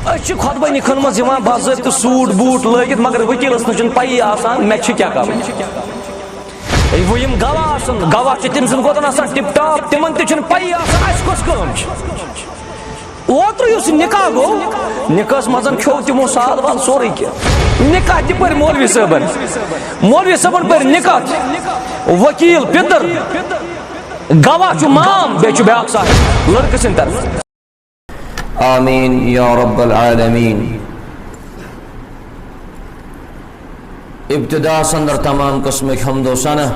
اچھے خطبہ نکھن مز یوان باضابطہ سوٹ بوٹ لگت مگر وکیلس نچن پی آسان مے چھ کیا کرن وہ یم گواہ آسن گواہ چھ تم سن گوتن آسان ٹپ ٹاپ تمن تہ چھن پی آسان اس کس کٲم چھ اوتر یس نکاح گو نکاحس مزن کھو تمو سال وال سورے کی نکاح تہ پر مولوی صاحبن پر نکاح وکیل پدر گواہ چھ مام بے چھ بیاکھ صاحب لڑکہ سن طرف آمین یا رب العالمین. ابتدا سندر تمام قسم حمد و ثنا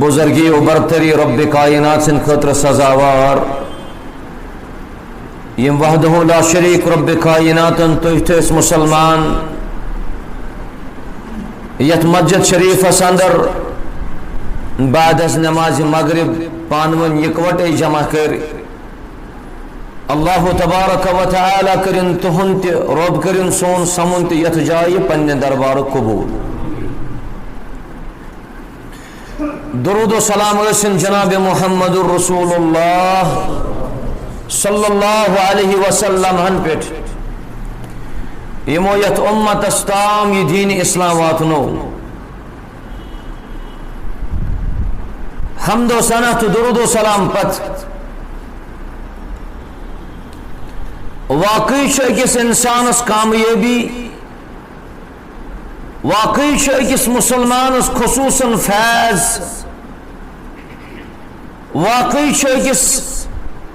بزرگی و برتری رب کائنات سن خطر سزاوار یم وحدہ لا شریک رب کائنات تہس مسلمان یت مسجد شریف اندر بعد از نماز مغرب پانون یکوٹے جمع کر اللہ تبارک و تعالی کرن تہند رب کرن سون سمن تہ یت جائے پنہ دربار قبول. درود و سلام رسن جناب محمد الرسول اللہ صلی اللہ علیہ وسلم ہن پٹ یمو یت امت استام یہ دین اسلام واتنو. حمد و ثنا تو درود و سلام پت واقعی اکس انسانس کامیابی واقعی اکس مسلمانس خصوصاً فیض واقعی اکس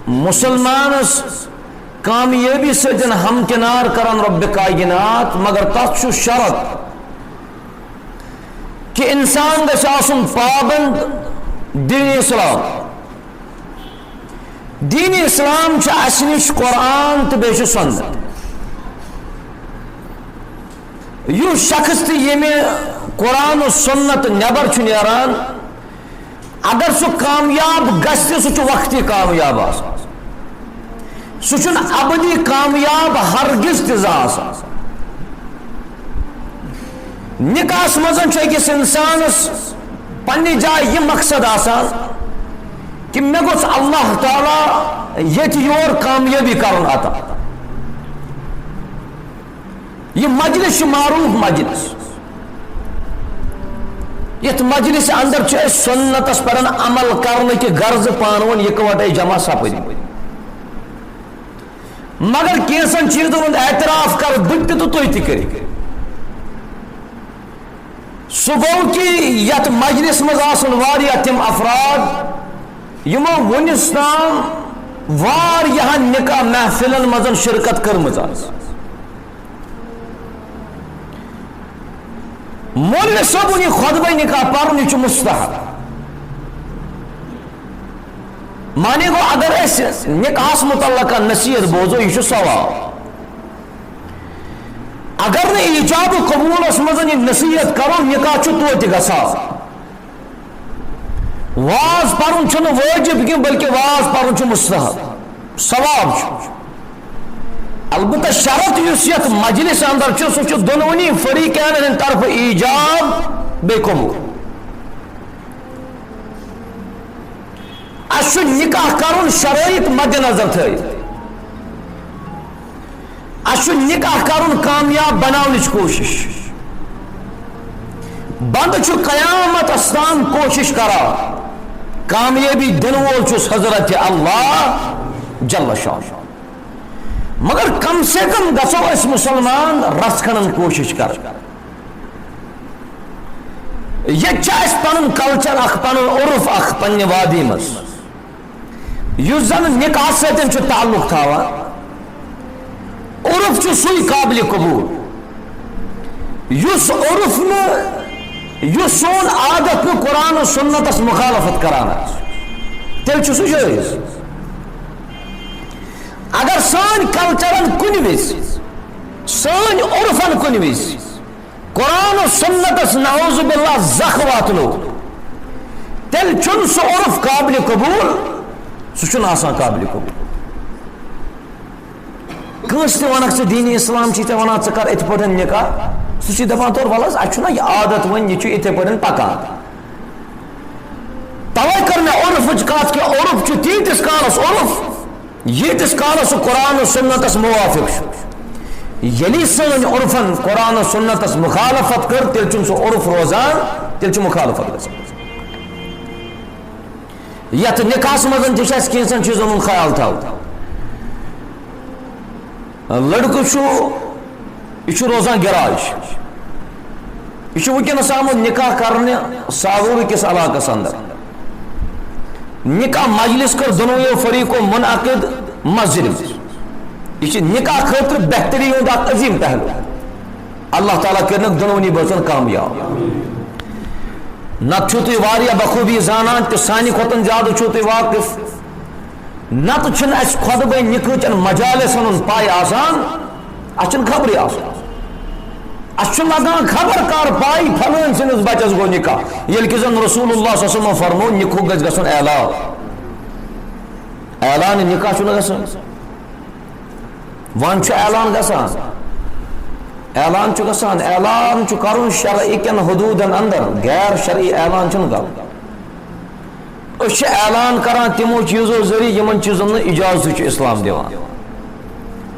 مسلمانس کامیابی سن ہمکنار کرن رب کائنات مگر تس شرط کہ انسان گژھِ آسن پابند دین اسلام. دین اسلام چھ اس نش قرآن تو بیچ سنت. یہ شخص تہ یمہ قرآن و سنت نبر چھ نیران اگر سہ کامیاب گژھِ سہ چھ وقتی کامیاب آسان سہ چھن ابدی کامیاب ہرگز تہ آسان. نکاحس مزن چھ أکس انسانس پنہ جائے یہ مقصد آسان کہ مے گوس اللہ تعالی یت یور کامیابی کرن عطا. یہ مجلس معروف مجلس یت مجلس اندر چھ سنتس پر عمل کرنے کی غرض پانون یکوٹے جمع سپد مگر کینسن چیزن ہند اعتراف کر بت تو تھی تہ کر سہ گو کہ یت مجلس مز آسن واریاہ تم افراد یمو ونس تام واریاہ نکاح محفلن مزن شرکت کرمز مولوی صاحب یہ خطبہ نکاح پرن چھ مستحب. مانے گو اگر اس نکاحس متعلقہ نصیحت بوزو یہ ثواب اگر نے ایجاب و قبول اس مزن یہ نصیحت کرو نکاح چھ توتہ گژھان. واز پرن چھن واجب کی بلکہ واز پرن چھ مستحب ثواب چھ. البتہ شرط یس یت مجلس اندر چھ سہ چھ دونونی فریقین ہند طرف ایجاب بے قبول. اس نکاح کرن شرائط مد نظر تھٲیِتھ اس نکاح کرن کامیاب بناونچ کوشش بند چھ قیامت استان کوشش کران کامیابی دن وول چھس حضرت اللہ جل شان. مگر کم سے کم گژھو اس مسلمان رس کھنن کوشش کر. یہ اس پن کلچر اخ پن عرف اخ پنہ وادی مز اس زن نکاح ستن چھ تعلق تھاوان عرف چھ سوی قابل قبول اس عرف یہ سون عادت نہ قرآن و سنتس مخالفت کران تیل چھ سہ جائز. اگر سان کلچرن کن وز سان عرفن کن وز قرآن و سنتس نعوذ باللہ زخ واتنو تیل چھ سہ عرف قابل قبول سہ چھن آسان قابل قبول. کنس تہ ونک ژٕ دین اسلام چھ ژےٚ ونان ژٕ کر اتھ پٲٹھۍ نکاح سہ چھ دپان تور ولس اتھ چھُنہ یہ عادت ون یہ اتھے پٲٹھۍ پکان. توے کر مےٚ عرفٕچ کتھ کہ عرف چھ تیٖتِس کالس عرف یتس کالس قرآن و سنتس موافق یلی سن عرفن قرآن و سنتس مخالفت کر تیل چھ سو عرف روزان تیل چھ مخالفت گژھان یت نکاحس مزن تہ چھ کینژن چیزن ہند خیال تھاو لڑکہ یہ روزان گراج یہ ونکس آمت نکاح کرنے ساغور کس علاقس اندر نکاح مجلس کر دونوں فریقوں منعقد مسجد یہ نکاح خاطر بہتری ہند اخ عظیم پہلو اللہ تعالیٰ کرنک دونونی بچن کامیاب نت چھو تھی واریاہ بخوبی زانان کہ سانی کھوتن زیادہ چھو تھی واقف نت چھن اس خود بے نکاح مجالسن ہن پائی آسان اچھن خبری آسان اچھن لگان خبر کار پائی پھلن سنس بچس گو نکاح یل کہ زن رسول اللہ صلی اللہ علیہ وسلم فرمو نکاح گژھِ گژھن اعلان نکاح چھُ نہ گژھان وان چھُ اعلان گژھان اعلان چھُ گژھان اعلان چھُ کرُن شرعی کٮ۪ن حدوٗدن اندر غیر شرعی اعلان چھُنہٕ کرُن أسۍ چھِ اعلان کران تِمو چیٖزو ذٔریعہٕ یِمن چیٖزن نہٕ اِجازت چھُ اسلام دِوان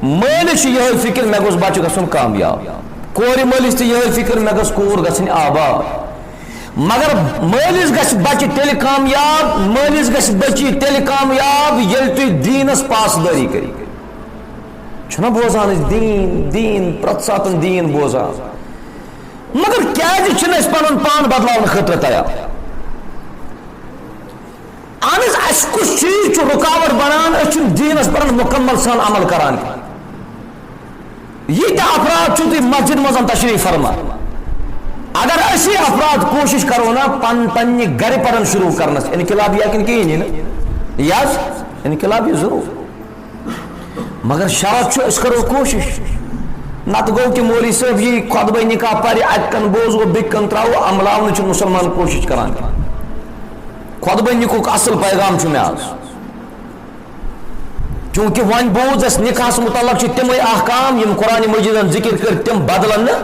مٲلِس چھِ یِہوٚے فکر مےٚ گوٚژھ بچہِ گژھُن کامیاب کورِ مٲلِس تہِ یِہوٚے فکر مےٚ گٔژھ کوٗر گژھٕنۍ آباد مگر مٲلِس گژھِ بچہِ تیٚلہِ کامیاب مٲلِس گژھِ بچی تیٚلہِ کامیاب ییٚلہِ تُہۍ دیٖنس پاسدٲری کٔرِو چھُنہ بوزان أسۍ دیٖن دیٖن پرٛٮ۪تھ ساتہٕ دیٖن بوزان مگر کیازِ چھِنہٕ أسۍ پنُن پان بدلاونہٕ خٲطرٕ تیار اہن حظ اسہِ کُس چیٖز چھُ رُکاوٹ بنان أسۍ چھِنہٕ دیٖنس پٮ۪ٹھ مُکمل سان عمل کران ییٖتیاہ افراد چھُو تُہۍ مسجد منٛز تشریٖف فرما اگر أسی افراد کوشش کرو نا پننہِ گرِ پرن شروع کرنس انقلاب یا کِنہٕ کِہیٖنۍ نہٕ یس انقلاب یہِ ضروٗر مگر شرط چھُ أسۍ کرو کوشش نتہٕ گوٚو کہِ مولوی صٲب یی خۄطبہٕ نکاح پرِ اتہِ کن بوزو بیٚکہِ کن تراوو عملاونہٕ چھُ مُسلمان کوشش کران خۄطبہٕ نِکُک اصل پیغام چھُ مےٚ آز چونکہ وۄنۍ بوز اسہِ نکاحس متعلق چھِ تِمے احکام یِم قرآنِ مجیدن ذکر کٔرۍ تِم بدلن نہٕ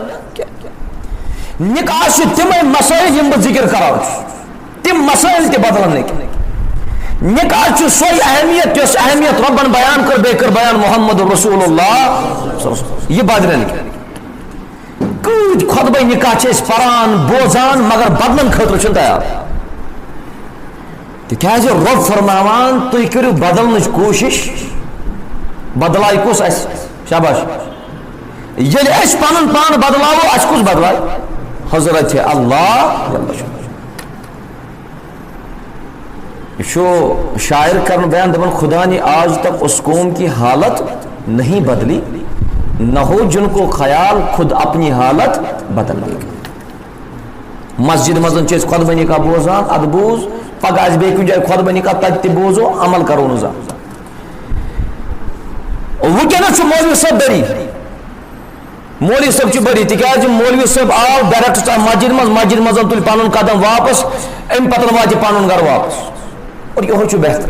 نکاح چھِ تِمے مسائل یِم بہٕ ذکر کران چھُس تِم مسائل تہِ بدلن نہٕ کینٛہہ نکاح چھُ سۄے اہمیت یۄس اہمیت رۄبن بیان کٔر بیٚیہِ کٔر بیان محمد رسول اللہ یہِ بدلہِ نہٕ کینٛہہ کۭتۍ خۄطبہٕ نکاح چھِ أسۍ پران بوزان مگر بدلن خٲطرٕ چھِنہٕ تیار تِکیازِ رۄب فرماوان تُہۍ کٔرِو بدلنٕچ کوشش بدلاے کُس اسہِ شاباش ییٚلہِ أسۍ پنُن پان بدلاوو اسہِ کُس بدلایہِ حضرت اللہ یہ شاعر کرن بیان دپان خدا نے آج تک اس قوم کی حالت نہیں بدلی نہ ہو جن کو خیال خود اپنی حالت بدلنے کی مسجد مزن چیز خود بنی کا بوزان اد بوز پگہ آس بیٚیہِ کُنہِ جایہِ خود بنی کا تتہِ تہِ بوزو عمل کرو نہٕ زانٛہہ وٕنکیٚنس چھُ مولوی صٲب بٔری مولوی صٲب چھُ بٔری تِکیازِ مولوی صٲب آو ڈایریکٹ مسجد منٛز تُلہِ پنُن قدم واپس امہِ پتہٕ واتہِ پنُن گرٕ واپس اور یِہوٚے چھُ بہتر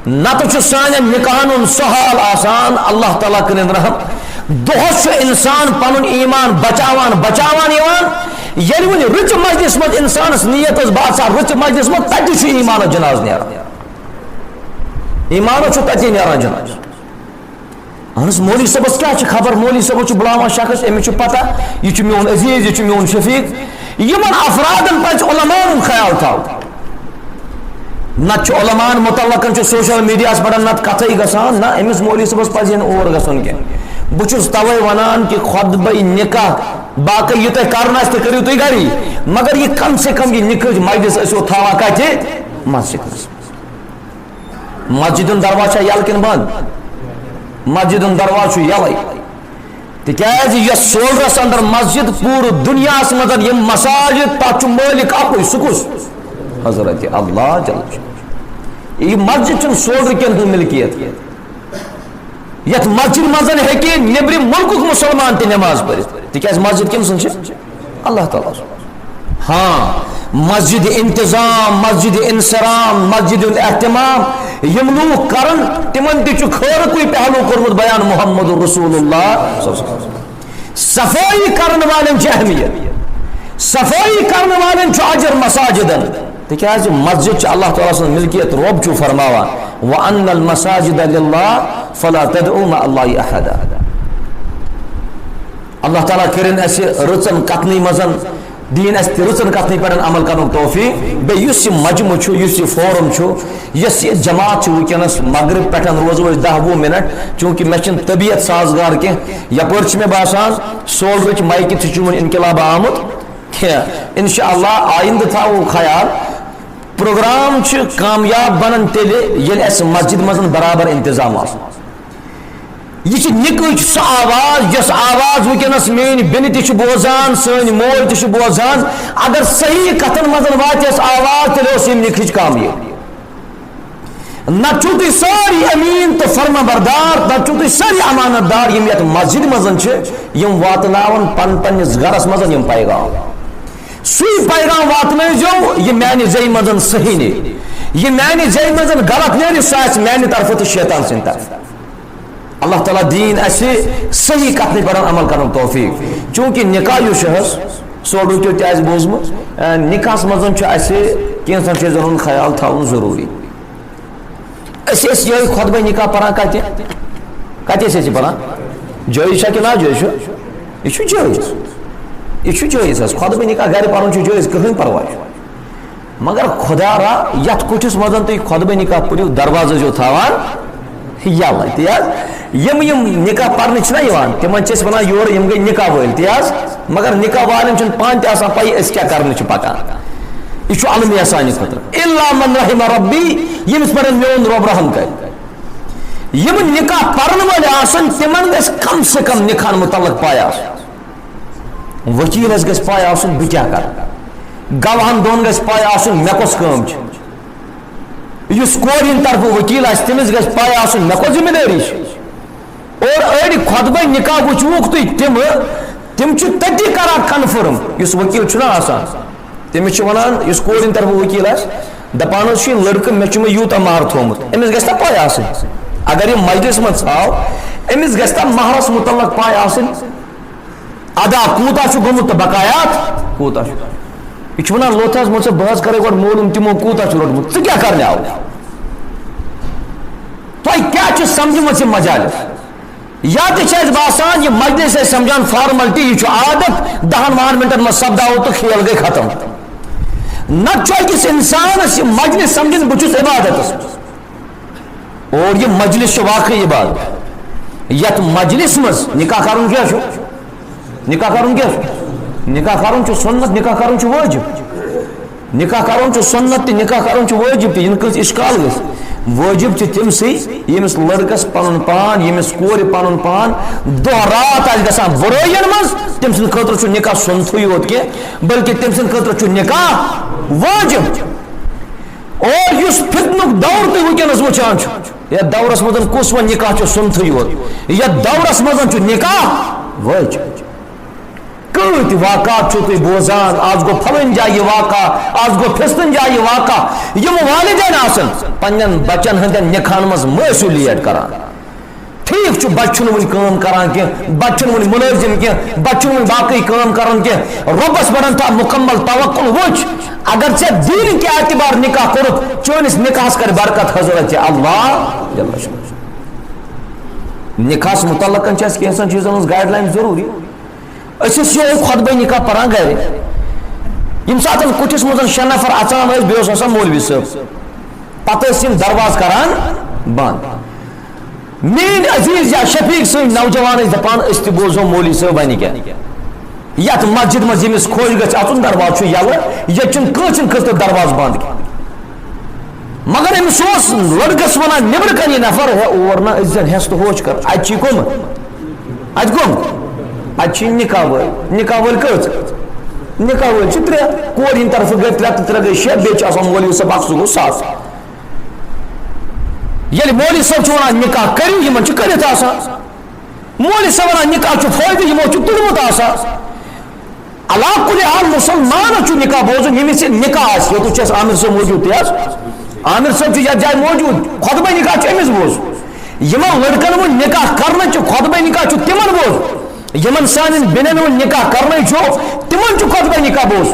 نتہٕ چھُ سانٮ۪ن نکاحن ہُنٛد سُہ حال آسان اللہ تعالیٰ کٔرِنۍ رحم دۄہس چھُ انسان پنُن ایمان بچاوان یِوان ییٚلہِ وۄنۍ رٕژِ مسجدس منٛز انسانس نیت ٲس باسان رٕژِ مسجدس منٛز تتہِ چھُ ایمانس جناز نیران ایمانس چھُ تتی نیران جناز اہن حظ مولوی صٲبس کیاہ چھِ خبر مولوی صٲبس چھُ بُلاوان شخص أمِس چھُ پتہ یہِ چھُ میون عزیز یہِ چھُ میون شفیق یِمن افرادن پزِ علماءن ہُنٛد خیال تھاوُن نتہٕ چھُ علماءن متعلقن چھُ سوشل میڈیاہس پٮ۪ٹھ نتہٕ کتھے گژھان نہ أمِس مولوی صٲبس پزِ نہٕ اور گژھُن کینٛہہ بہٕ چھُس توے ونان کہ خۄطبہٕ نکاح باقٕے یہِ تۄہہِ کرُن آسہِ تہِ کٔرِو تُہۍ گری مگر یہِ کم سے کم یہِ نکاح مجلس ٲسِو تھاوان کتہِ مسجدس مسجد ہُنٛد درواز چھا یلہٕ کِنہٕ بنٛد مسجد ہُنٛد درواز چھُ یلے تِکیازِ یۄس سولرس اندر مسجد پوٗرٕ دُنیاہس منٛز یِم مساجد تتھ چھُ مٲلِک اکُے سُہ کُس حضرت اللہ جل یہ مسجد چھُنہٕ سولر کٮ۪ن ہٕنٛز ملکیت یتھ مسجد منٛز ہیٚکہِ نیٚبرِم مُلکُک مُسلمان تہِ نٮ۪ماز پٔرِتھ تِکیازِ مسجد کٔمۍ سٕنٛز چھِ اللہ تعالیٰ ہاں مسجد انتظام مسجد انصرام مسجد احتمام یم لوگ کرن تمن تہِ چھُ خٲرکُے پہلو کوٚرمُت بیان محمد رسول اللہ صفائی کرن والٮ۪ن چھِ اہمیت صفائی کرن والٮ۪ن چھُ اجر مساجدن تِکیازِ مسجد چھِ اللہ تعالیٰ سٕنٛز ملکیت رۄب چھُ فرماوان وَأَنَّ الْمَسَاجِدَ لِلَّهِ فَلَا تَدْعُوا مَعَ اللَّهِ أَحَدًا. اللہ تعالیٰ کرن اس رچن کتنی مزن دین اس رچن کتنی پر عمل کرن توفیق بیٚیہِ یُس یہ مجمع چھُ یُس یہ فورم چھُ یس یہ جماعت چھُ وٕنکیٚنس مغرب پٮ۪ٹھ روزو أسۍ 10-20 منٹ چونکہ مےٚ چھنہٕ طبیعت سازگار کینٛہہ یپٲرۍ چھُ مےٚ باسان سولرٕچ مایکہِ تہِ چھُ وُنہِ انقلاب آمُت کینٛہہ انشاءاللہ آئندٕ تھاوو خیال پروگرام چھُ کامیاب بنان تیٚلہِ ییٚلہِ اسہِ مسجد منٛز برابر انتظام آسہِ یہ نکچ سہ آواز یس آواز ونکس میری بین تہ بوزان سن مول تہ بوزان اگر صحیح کتن مز وات آواز تیل اس نکچ کامیاب نہ چھو تھی ساری امین تو فرما بردار نہ چھو تھی ساری امانت دار یم یت مسجد مزن یم واتناون پنس گرس مزن یم پیغام سی پیغام واتنو یہ میانہ زی مزن صحیح نی یہ میانہ زی مزن غلط نیرِ سہ میانہ طرف تو شیطان سند طرف اللہ تعالیٰ دین اسے صحیح کتنے پر عمل کرن توفیق چونکہ نکاح یس سوڈو تھی تہ بوزمت نکاح مزن اسے کینژن چیزن ہند خیال تھاون ضروری یہ خطبہ نکاح پران کتنے پران جائز کہ نا جائز یہ جائز یہ جائز خطبہ نکاح گھر پرن جائز کہین پرواہ مگر خدا را یت کٹھس مزن تھی خطبہ نکاح پریو دروازہ جو تھاوان یلہ تیز یم نکاح پرنے تمن ونان یور یم گئی نکاح ول تیز مگر نکاح والن پان تہ آسان پی اس کیا کرنے پکان یہ المیہ سانہ خطر الا من رحم ربی یمس پر میون رب رحم کر یم نکاح پرن ول آسن تمن گژھِ کم سے کم نکاح متعلق پاے آسن وکیلس گژھِ پاے آسن بہ کیا کر گواہن دون گژھِ پاے آسن مے کس کٲم چھ اس کور ہند طرف وکیل آس تمس گژھِ پاے آسن مے کس ذمہ داری اور اڑ خطبہ نکاح وچوک تھی تم تتی کران کنفرم اس وکیل چھنا آسان تمس ونان اس کور ہند طرف وکیل آس دپان لڑکہ مے یوتہ مہر تھومت امس گژھِ نا پاے آسن اگر یہ مجلس من آو امس گژھِ نا مہرس متعلق پاے آسن ادا کوتاہ چھ گومت تو بقایات کوتاہ یہ ونان لوت حظ مجھ سے بحث کرے گۄڈٕ معلوم تمو کوتاہ چھ روٹمت ژٕ کیاہ کرنے آو تۄہہِ کیاہ چھُ سمجھمٕژ یہِ مجالس یا تہ باسان یہ مجلس سمجھان فارملٹی یہ عادت 10 منٹن میں سپداو تو کھیل گئی ختم نت أکس انسانس یہ مجلس سمجھن بچس عبادت اور یہ مجلس واقعی عبادت یت مجلس مز نکاح کرن کیا نکاح کرن کیا نکاح کرن سنت نکاح کرن واجب نکاح کرن سنت نکاح کرن واجب ان کس اشکال گژھِ واجب تم سی یمس لڑکس پن پان یمس کور پن پان دہ رات آس گژھان برائین مز تم سند خاطر نکاح سنتھے یوت کی بلکہ تم سند خاطر نکاح واجب اور اس فتنک دور تھی ونکس وچان یتھ دورس مز کس ون نکاح سنتھے یوت یتھ دورس مز نکاح واجب کت واقعات چھو تھی بوزان آج گو پھلن جائے واقع آج گو پھستن جائے واقع یم والدین آسن پنن بچن ہندین نکاحن مز مسئولیت کران ٹھیک چھو بچن ون کام کران کی بچن ون ملازم کی بچن ون باقی کام کران کی ربس بڑن تا مکمل توکل وچ اگر ژے دین کے اعتبار نکاح کرت چونس نکاحس کر برکت حضرت اللہ جل شانہ نکاحس متعلق کینژن چیزن گائیڈ لائن ضروری یہ خطبہ نکاح پران گھر یم سات کٹھس مز 6 نفر اچان بیس آسان مولوی صاحب پتہ درواز کران بند مین عزیز یا شفیق سن نوجوان دپان اس تہ بوزو مولوی صاحب ون کیا یت مسجد مز یمس خوش گھ اچن درواز یلہ یہ کٲنٛسہِ خٲطرٕ درواز بند کی مگر امس لڑکس ونان نبر کن یہ نفر اور نا زن ہس تو ہوش کر اتہ کم ات اتہ نکاح ول کت نکاح ول ترے کور ہند طرف گئی 3 ترے گئی 6 بیچ آسان مولوی صاحب اخ سہ گو 7 یل مولوی صاحب ونان نکاح کرو یمن کرت آسان مولوی صاحب ونان نکاح فائدہ یمو تلمت آسان علا کل حال مسلمان نکاح بوزن یمس نکاح آس یوت عامر صاحب موجود تہ عامر صاحب یتھ جائے موجود خطبہ نکاح امس بوز یمن لڑکن ون نکاح کرنا خطبہ نکاح تمن بوز یمن سان بینن ون نکاح کرنے تمن خطبہ نکاح بوز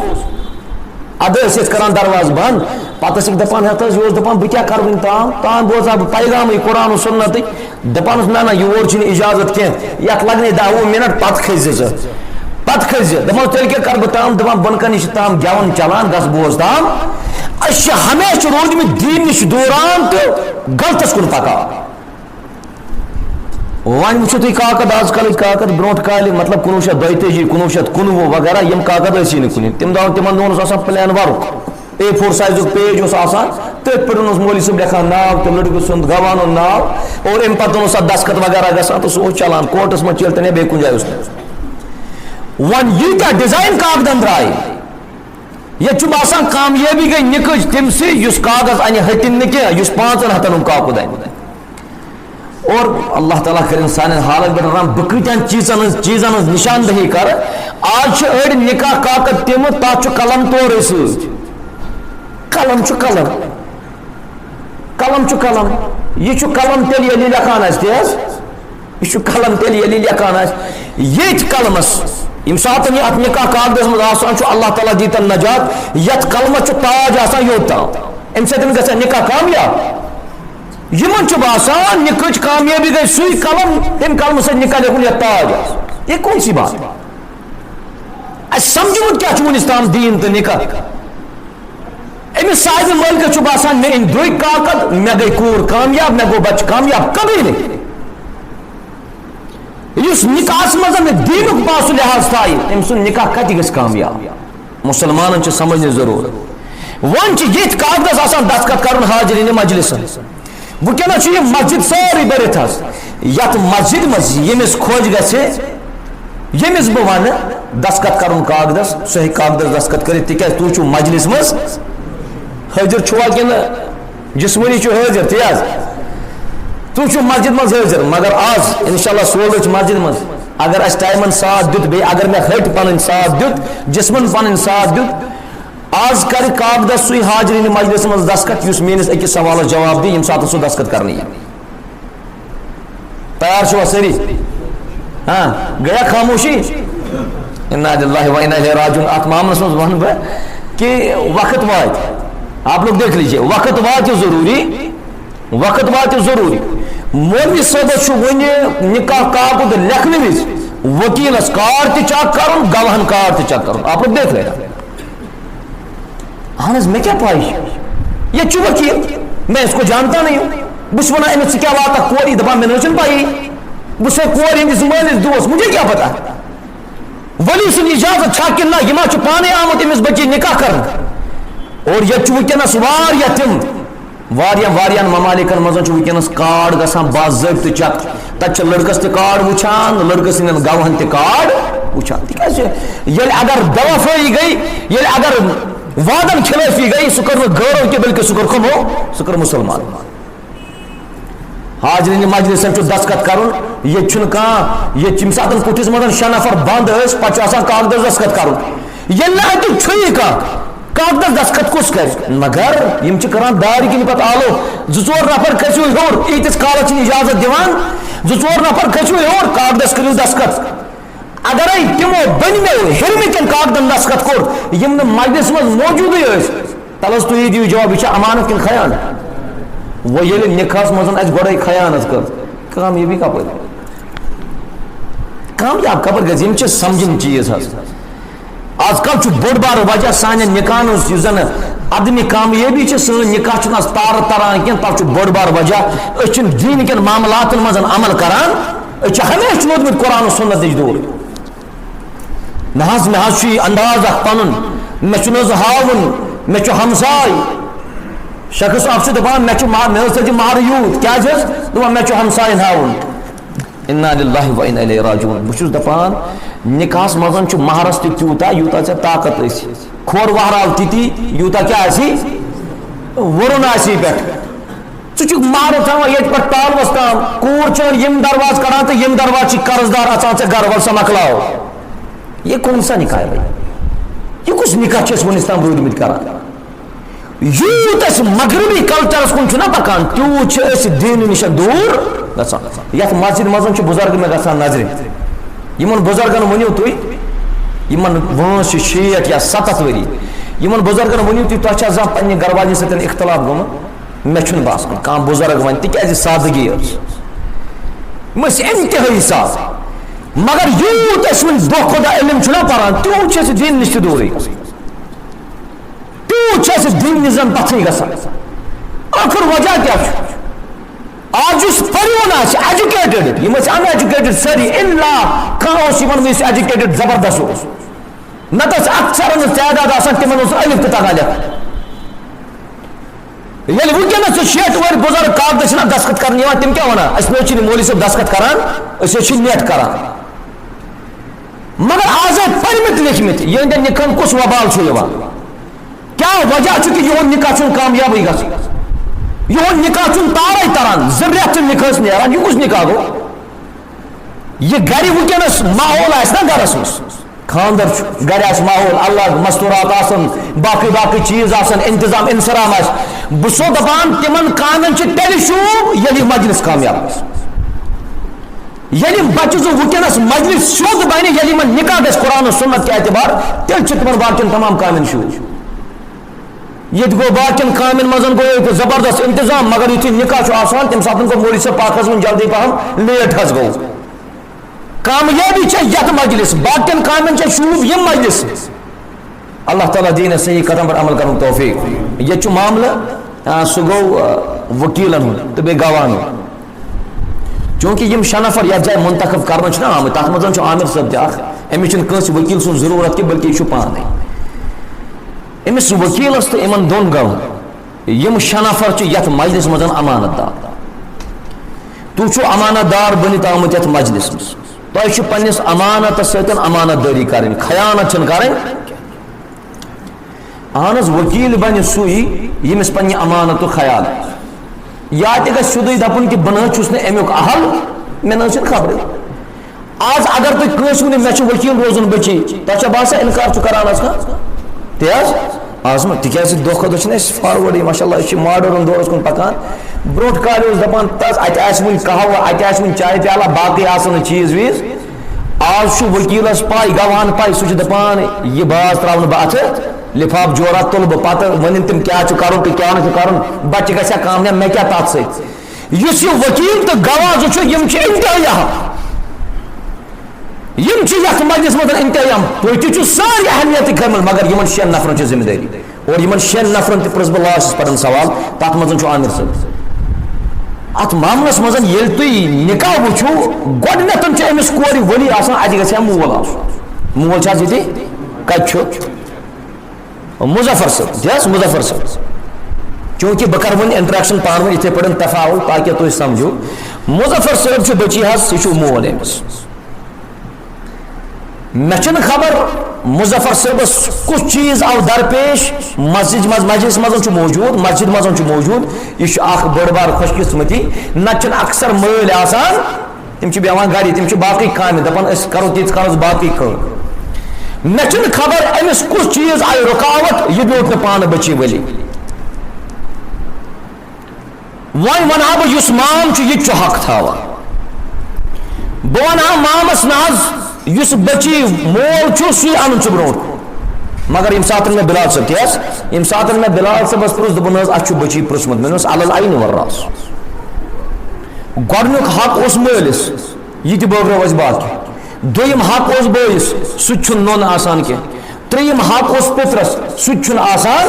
اد کران دروازہ بند پتہ دپان ہتھ یہ دپان بہ کیا کر ون تام بوزا بہ پیغام قرآن و سنت دپان نہ یور چھ اجازت کی یت لگنے 10 منٹ پتہ کھز دپان تیل کیا کر بہ تام دپان بن کن تام گیون چلان گس بوز تام اس ہمیشہ روزمت دین نش دوران تو غلطس کن پکان ون وچو تھی کاکد آز کل کاکد برونٹ کال مطلب 1932 1919 وغیرہ یم کاکد سی نا کن تم تمن دون plan work A4 size page تھی پہ مولوی صاحب لکھان ناو تو لڑکہ سند گوان ناو اور ام پتہ دستخط وغیرہ گسان تو سہ چلان کورٹس من چل تین بیس کن جائے ون یوتہ ڈیزائن کاغذن درائے یہ باسان کامیابی گئی نکج تم سی اس کاغذ انہ ہٹن نا کی 5 ہتن کاکد ان اور اللہ تعالیٰ کر سان حالت بہتر بہ کتن چیزن نشاندہی کر آج اڑ نکاح کاکد تم تک قلم تورے ست قلم قلم یہ قلم تیل یلی لکھان تیز یہ قلم تیل یلی لکھان یت قلمس یم سات ات نکاح کاغذ مز آسان اللہ تعالیٰ دیتن نجات یت قلمس تاج آسان یوت ام سن گا نکاح کامیاب یمن باسان نکچ کامیابی گئی سی قلم تم قلم سے نکاح لکھن یہ تاج یہ کون سی بات سمجھمت کیا ونس تام دین تو نکاح امس صاحب ملک باسان مے ان دو کاکد مے گئی کور کامیاب مے گو بچ کامیاب کبھی نہیں اس نکاح مز دین پاس لحاظ تھائی ام سن نکاح کت گھس کامیاب مسلمان سمجھنے ضرورت ون یہ کاغذ آسان دستخط کرن حاضرین مجلس ونکس یہ مسجد ساری برت یت مسجد مز یمس خوش گھے یمس بہ ون دستخط کرن کاغذ سہ کاغذ دستخط کر تیز تھی مجلس مز حاضر چھوا کن جسمانی حاضر تیز تھی مسجد مز حاضر مگر آز انشاءاللہ سول مسجد مز اگر اس ٹائمن ساتھ دیت بی اگر میں ہٹ پن ساتھ دیت جسمن پن ساتھ دیت آز کر کاغذ سی حاضرین مجلس مز دستخط اس میس اکس سوالس جواب دی یم سات سہ دستخط کرنے تیار چھوا سری ہاں گیا خاموشی انا للہ و انا الیہ راجعون ات معاملس مز ون بہ کہ وقت وات آپ لوگ دیکھ لیجیے وقت وات ضروری مولوی صاحب ون نکاح کاغذ لکھنے وز وکیلس کارڈ تہ چیک کرن گواہن کارڈ تہ چیک کرن آپ لوگ دیکھ لے اہن میں کیا پائی یہ وکیل میں اس کو جانتا نہیں ہوں بس ونان امس کیا واتا کوری دپان میں نچن پائی بس کور ہندس مالس دوس مجھے کیا پتا ولی سن اجازت چھا کہ نہ یہ ما پانے آمت امس بچی نکاح کرن اور یہ ونکس واریاہ تم واریاہ ممالکن مز ونکس کارڈ گژھان باضابطہ چیک تک لڑکس تہ کارڈ وچھان لڑکہ سندین گواہن تہ کارڈ وچھان تکیاز یل اگر دوافعی گئی یل اگر وعدن خلافی گئی سہ کر غیرو کہ بلکہ سہ کر کمو سہ کر مسلمان حاضرین مجلس دستخط کرن یہ کھانا یہ یم سات کٹھس مز 6 نفر بند اس پتہ کاغذ دستخط کرن یل نہ اتھ چھ کاغذ دستخط کس کر مگر یم کران دار کن پتہ آلو 2-4 نفر کھسو ہور ایتس کالس اجازت دیوان 2-4 نفر کھسو ہور کاغذ کرو دستخط اگر تمو بنمو ہرمتن کاغذن دستخط کور یم مجلس مز موجود تلس تھی دیو جواب یہ امانت کن خیانت وہ یل نکاح مز اس گوڑے خیانت کر کامیابی کپر کامیاب کپر گز یم سمجھن چیز آج کل بوڑ بار وجہ سان نکاح زن عدم کامیابی سن نکاح تار تران کی تب بوڑ بار وجہ دین کن معاملات مز عمل کران ہمیشہ ووتمت قرآن و سنت دور نہ مے انداز اخ پن مے ہاون مے ہمسائے شخص اخ دپان مے مہر یوت کیا دپان مے ہمسائن ہاون انا للہ و انا الیہ راجعون بہ دپان نکاح مز مہرس تہ تیوتا یوتا ژے طاقت اسی کھور وہرال تیتی یوتا کیا اسی ورن اسی پہ ژٕ مہر تھاوان ییٚتہِ پٮ۪ٹھ ٹالوس تام کوٗر چھِ یِم درواز کڑان تہٕ یِم درواز چھِ قرضدار اژان ژےٚ گرٕ وَل سا مۄکلاو یہ کون سا نکاح ہے بھائی یہ کس نکاح چھِ أسۍ وُنیُس تام روٗدمٕتۍ کران یوٗت أسۍ مغربی کلچرس کُن چھُنہ پکان تیوٗت چھِ أسۍ دیٖنہٕ نِش دوٗر گژھان یتھ مسجد منٛز چھِ بُزرگ مےٚ گژھان نظرِ یِمن بُزرگن ؤنِو تُہۍ یِمن وٲنٛس چھِ 60 یا 70 ؤری یمن بزرگن ونیو تھی تۄہہِ چھا زانٛہہ پننہِ گھر واجنہِ سۭتۍ اختلاف گوٚمُت؟ مےٚ چھُنہٕ باسان کانٛہہ بُزرگ وَنہِ تِکیازِ سادگی ٲس یِم ٲسۍ انتہٲیی سادٕ مگر یوٗت أسۍ وۄنۍ دۄہ کھۄتہٕ دۄہ علم چھُنہ پران تیوٗت چھِ أسۍ دیٖن نِش تہِ دوٗرٕے تیوٗت چھِ اَسہِ دیٖن نِش زن پتھٕے گژھان ٲخر وجہ کیٛاہ چھُ آج یُس پٔرۍوُن آسہِ ایجوکیٹڈ یِم ٲسۍ ان ایجوکیٹڈ سٲری الا کانٛہہ اوس یِمن یُس ایجوکیٹڈ زبردست اوس نتہٕ ٲسۍ اکثرن ہٕنٛز تعداد آسان تِمن اوس الف تہِ تگان لیکھُن ییٚلہِ وٕنکیٚنس چھِ شیٹھ وٲرۍ بُزرگ کاغذ چھِنہ دستخط کرنہٕ یِوان تِم کیٛاہ وَنان أسۍ نہٕ چھِنہٕ مولوی صٲب دستخط کران أسۍ حظ چھِ نیٹ کران مگر آز پٔرمٕتۍ لیکھمٕتۍ یِہنٛدٮ۪ن نِکہن کُس وبال چھُ یِوان کیٛاہ وجہ چھُ کہِ یِہُنٛد نِکاح چھُنہٕ کامیابٕے گژھان یِہُنٛد نِکاح چھُنہٕ تارے تران 2 رٮ۪تھ چھِ نِکاحس نیران یہِ کُس نِکاح گوٚو یہِ گرِ وٕنکیٚنس ماحول آسہِ نا گرس منٛز خاندر چھُ گرِ آسہِ ماحول اللہ مستوٗرات آسن باقٕے باقٕے چیٖز آسن انتظام انصرام آسہِ بہٕ چھُسو دپان تِمن کامٮ۪ن چھِ تیٚلہِ شوٗب ییٚلہِ یہِ مجلس کامیاب آسہِ ییٚلہِ بچہِ زٕ وٕنکیٚنس مجلس سیوٚد بنہِ ییٚلہِ یِمن نِکاح گژھِ قرآن سنت کہِ اعتبار تیٚلہِ چھِ تِمن باقین تمام کامٮ۪ن شوٗب ییٚتہِ گوٚو باقین کامٮ۪ن منٛز گوٚو ییٚتہِ زبردست انتظام مگر یُتھُے نِکاح چھُ آسان تمہِ ساتہٕ گوٚو مولوی صٲب پاک حظ وۄنۍ جلدی پہم لیٹ حظ گوٚو کامیابی چھےٚ یتھ مجلس باقین کامٮ۪ن چھےٚ شوٗب یِم مجلس اللہ تعالیٰ دِیٖن اَسہِ صحیح قدم پٮ۪ٹھ عمل کرنُک توفیٖق ییٚتہِ چھُ معاملہٕ سُہ گوٚو ؤکیٖلن ہُنٛد تہٕ بیٚیہِ گواہن ہُنٛد چوٗنٛکہِ یِم 6 نفر یتھ جایہِ منتخب کرنہٕ چھِنہ آمٕتۍ تتھ منٛز چھُ عامر صٲب تہِ اکھ أمِس چھُنہٕ کٲنٛسہِ ؤکیٖل سُنٛد ضروٗرت کینٛہہ بٔلکہِ یہِ چھُ پانے أمِس ؤکیٖلس تہٕ یِمن دۄن گوٚو یِم 6 نفر چھِ یتھ مجلس منٛز امانت دار تُہۍ چھِو امانت دار بٔنِتھ آمٕتۍ یتھ مجلس منٛز تۄہہِ چھُ پننِس امانتس سۭتۍ امانت دٲری کرٕنۍ خیانت چھنہٕ کرٕنۍ اہن حظ ؤکیٖل بنہِ سُے ییٚمِس پننہِ امانتُک خیال یا تہِ گژھِ سیوٚدُے دپُن کہِ بہٕ نہ حظ چھُس نہٕ امیُک اہل مےٚ نہ حظ چھنہٕ خبرٕے آز اگر تُہۍ کٲنٛسہِ ؤنِو مےٚ چھُ ؤکیٖل روزُن بٔچی تۄہہِ چھا باسان انکار چھُ کران حظ کانٛہہ تہِ حظ آز ما تِکیازِ دۄہ کھۄتہٕ دۄہ چھِنہ أسۍ فاروٲڈٕے ماشاء اللہ أسۍ چھِ ماڈٲرٕن دورس کُن پکان برونٛٹھ کالہِ اوس دپان تس اتہِ آسہِ وُنہِ قہوٕ اتہِ آسہِ وُنہِ چاے پیالہ باقٕے آسن نہٕ چیٖز ویٖز آز چھُ ؤکیٖلس پاے گواہن پاے سُہ چھُ دپان یہِ باز تراونہٕ بہٕ اتھٕ لفاف جورا تُلہٕ بہٕ پتہٕ ونن تِم کیٛاہ چھُ کرُن تہٕ کیٛاہ نہٕ چھُ کرُن بچہِ گژھِ ہا کامیاب مےٚ کیٛاہ تتھ سۭتۍ یُس یہِ ؤکیٖل تہٕ گواہ زٕ چھُ یِم چھِ انتہٲیی یِم چھِ یتھ مجلس منٛز انتہٲیی تُہۍ تہِ چھِو سٲری اہمیتٕکۍ کھٔرمٕتۍ مگر یِمن 6 نفرن چھِ ذمہٕ دٲری اور یِمن 6 نفرن تہِ پرٛژھ بہٕ لاسٹس پٮ۪ٹھ سوال تتھ منٛز چھُ عامر صٲب اتھ معاملس منٛز ییٚلہِ تُہۍ نِکاح وٕچھِو گۄڈٕنیتھ چھُ أمِس کورِ ؤلی آسان اتہِ گژھِ ہا مول آسُن مول چھِ حظ ییٚتہِ کتہِ چھُ مظفر صٲب تہِ حظ مظفر صٲب چوٗنٛکہِ بہٕ کرٕ وۄنۍ انٹریکشن پانہٕ ؤنۍ یِتھے پٲٹھۍ تفاوُل تاکہِ تُہۍ سمجھو مظفر صٲب چھُ بٔچی حظ یہِ چھُ مول أمِس مےٚ چھنہٕ خبر مظفر صٲبس کُس چیٖز آو درپیش مجلس منٛز چھُ موجوٗد مسجد منٛز چھُ موجوٗد یہِ چھُ اکھ بٔڑ بار خوش قسمتی نتہٕ چھُنہٕ اکثر مٲلۍ آسان تِم چھِ بیٚہوان گرِ تِم چھِ باقٕے کامہِ دپان أسۍ کرو تیٖتِس کالس باقٕے کٲم مےٚ چھنہٕ خبر أمِس کُس چیٖز آیہِ رُکاوٹ یہِ بیوٗٹھ نہٕ پانہٕ بٔچی ؤلی وۄنۍ ونہٕ ہا بہٕ یُس مام چھُ یہِ تہِ چھُ حق تھاوان بہٕ ونہٕ ہا مامس نہ حظ یُس بٔچی مول چھُ سُے انُن ژٕ برونٛٹھ مگر ییٚمہِ ساتہٕ مےٚ بِلال صٲب تہِ حظ ییٚمہِ ساتہٕ مےٚ بِلال صٲبس پرُژھ دوٚپُن حظ اَسہِ چھُ بٔچی پرُژھمُت مےٚ دوٚپمَس الل آیہِ نہٕ وَراس گۄڈٕنیُک حق اوس مٲلِس یہِ تہِ بٲگرو اَسہِ باقٕے دوٚیِم حق اوس بٲیِس سُہ تہِ چھُنہٕ نوٚن آسان کینٛہہ ترٛیٚیِم حق اوس پُترس سُہ تہِ چھُنہٕ آسان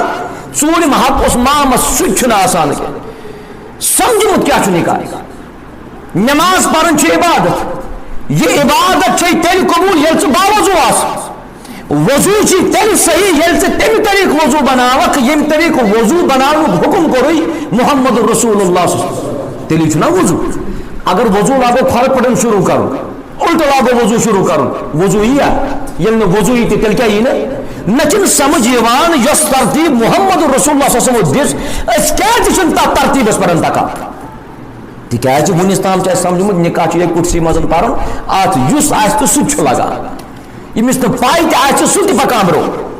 ژوٗرِم حق اوس مامس سُہ تہِ چھُنہٕ آسان کینٛہہ سمجھمُت کیٛاہ چھُ نِکاح نٮ۪ماز پرٕنۍ چھِ عبادت یہِ عبادت چھے تیٚلہِ قبوٗل ییٚلہِ ژٕ باوضوٗ آسکھ وضوٗ چھِ تیٚلہِ صحیح ییٚلہِ ژٕ تَمہِ طریٖقہٕ وضوٗ بناوکھ ییٚمہِ طریٖقہٕ وضوٗ بناونُک حُکم کوٚرُے محمد رسول اللہ تیٚلی چھُنہ وضوٗ اگر وضوٗ لاگو کھۄرٕ پٮ۪ٹھ شروٗع کرُن الٹہٕ لاگو وضوٗ شروٗع کرُن وضوٗ یی یا ییٚلہِ نہٕ وضوٗ یی تہِ تیٚلہِ کیٛاہ یی نہٕ چھُنہٕ سمجھ یِوان یۄس ترتیٖب محمد رسول اللہ صلی اللہ علیہ وسلم دِژ أسۍ کیٛازِ چھِنہٕ تتھ ترتیٖبس پٮ۪ٹھ پکان تِکیٛازِ وُنیُس تام چھُ اَسہِ سمجھمُت نِکاح چھُ ییٚتہِ کُٹھسٕے منٛز پرُن اتھ یُس آسہِ تہٕ سُہ تہِ چھُ لگان ییٚمِس نہٕ پاے تہِ آسہِ سُہ تہِ پکان برونٛہہ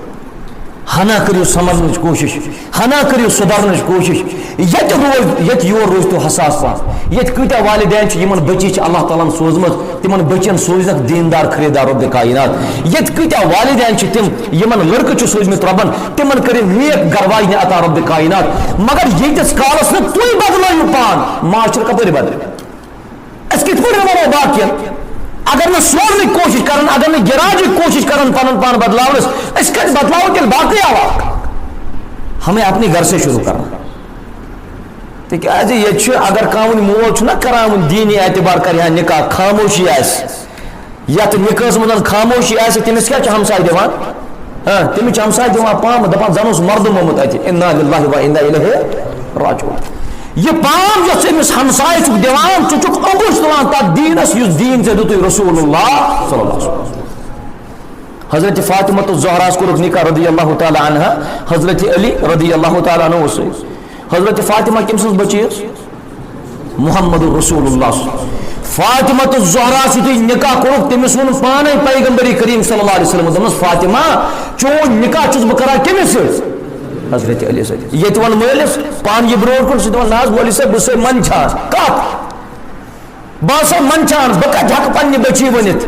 ہنا کریو سمجھنچ کوشش ہنا کریو سدھارنچ کوشش یت یور روز تو حساس پان یت کتیا والدین یمن بچی اللہ تعالیٰ سوزمت تمن بچن سوزنک دیندار خریدار رب کائنات یت کتیا والدین تم یمن لڑکہ سوزمت ربن تمن کرن نیک گروائی عطا رب کائنات مگر یتس کالس نہ تھی بدلو پان معاشر کپر بدل اس کت پہ ونو باقین اگر نہ سوزن کوشش کرن اگر نہ گراج کوشش کرن پن پان بدلاونس اس کت بدلاو تیل باقی آوا ہمیں اپنے گھر سے شروع کرنا تکیاز یہ اگر کان مول نہ کران دینی اعتبار کر نکاح خاموشی یت نکاح مز خاموشی تمس کیا ہمسائے دان تمس ہمسائے دان پام دپان زن مرد مومت ات انا للہ و انا الیہ راجعون یہ پام یس امس ہمسائے دان ٹھیک انگوش تلان تک دینس اس دین سے دت رسول اللہ صلی اللہ علیہ وسلم حضرت فاطمہ الزہرا کورک نکاح رضی اللہ تعالی عنہ حضرت علی رضی اللہ تعالی عنہ سے حضرت فاطمہ کم سن بچی محمد رسول اللہ فاطمہ الزہرا سی نکاح کورک تمس ون پانے پیغمبر کریم صلی اللہ علیہ وسلم دمس فاطمہ چون نکاح چھس بہ کران کمس حضرت علی سے یہ ون مالس پان یہ برو کن سن ناز مولی سے بس من چھان کت باسا من چھان بہ کت ہک پنہ بچی ونت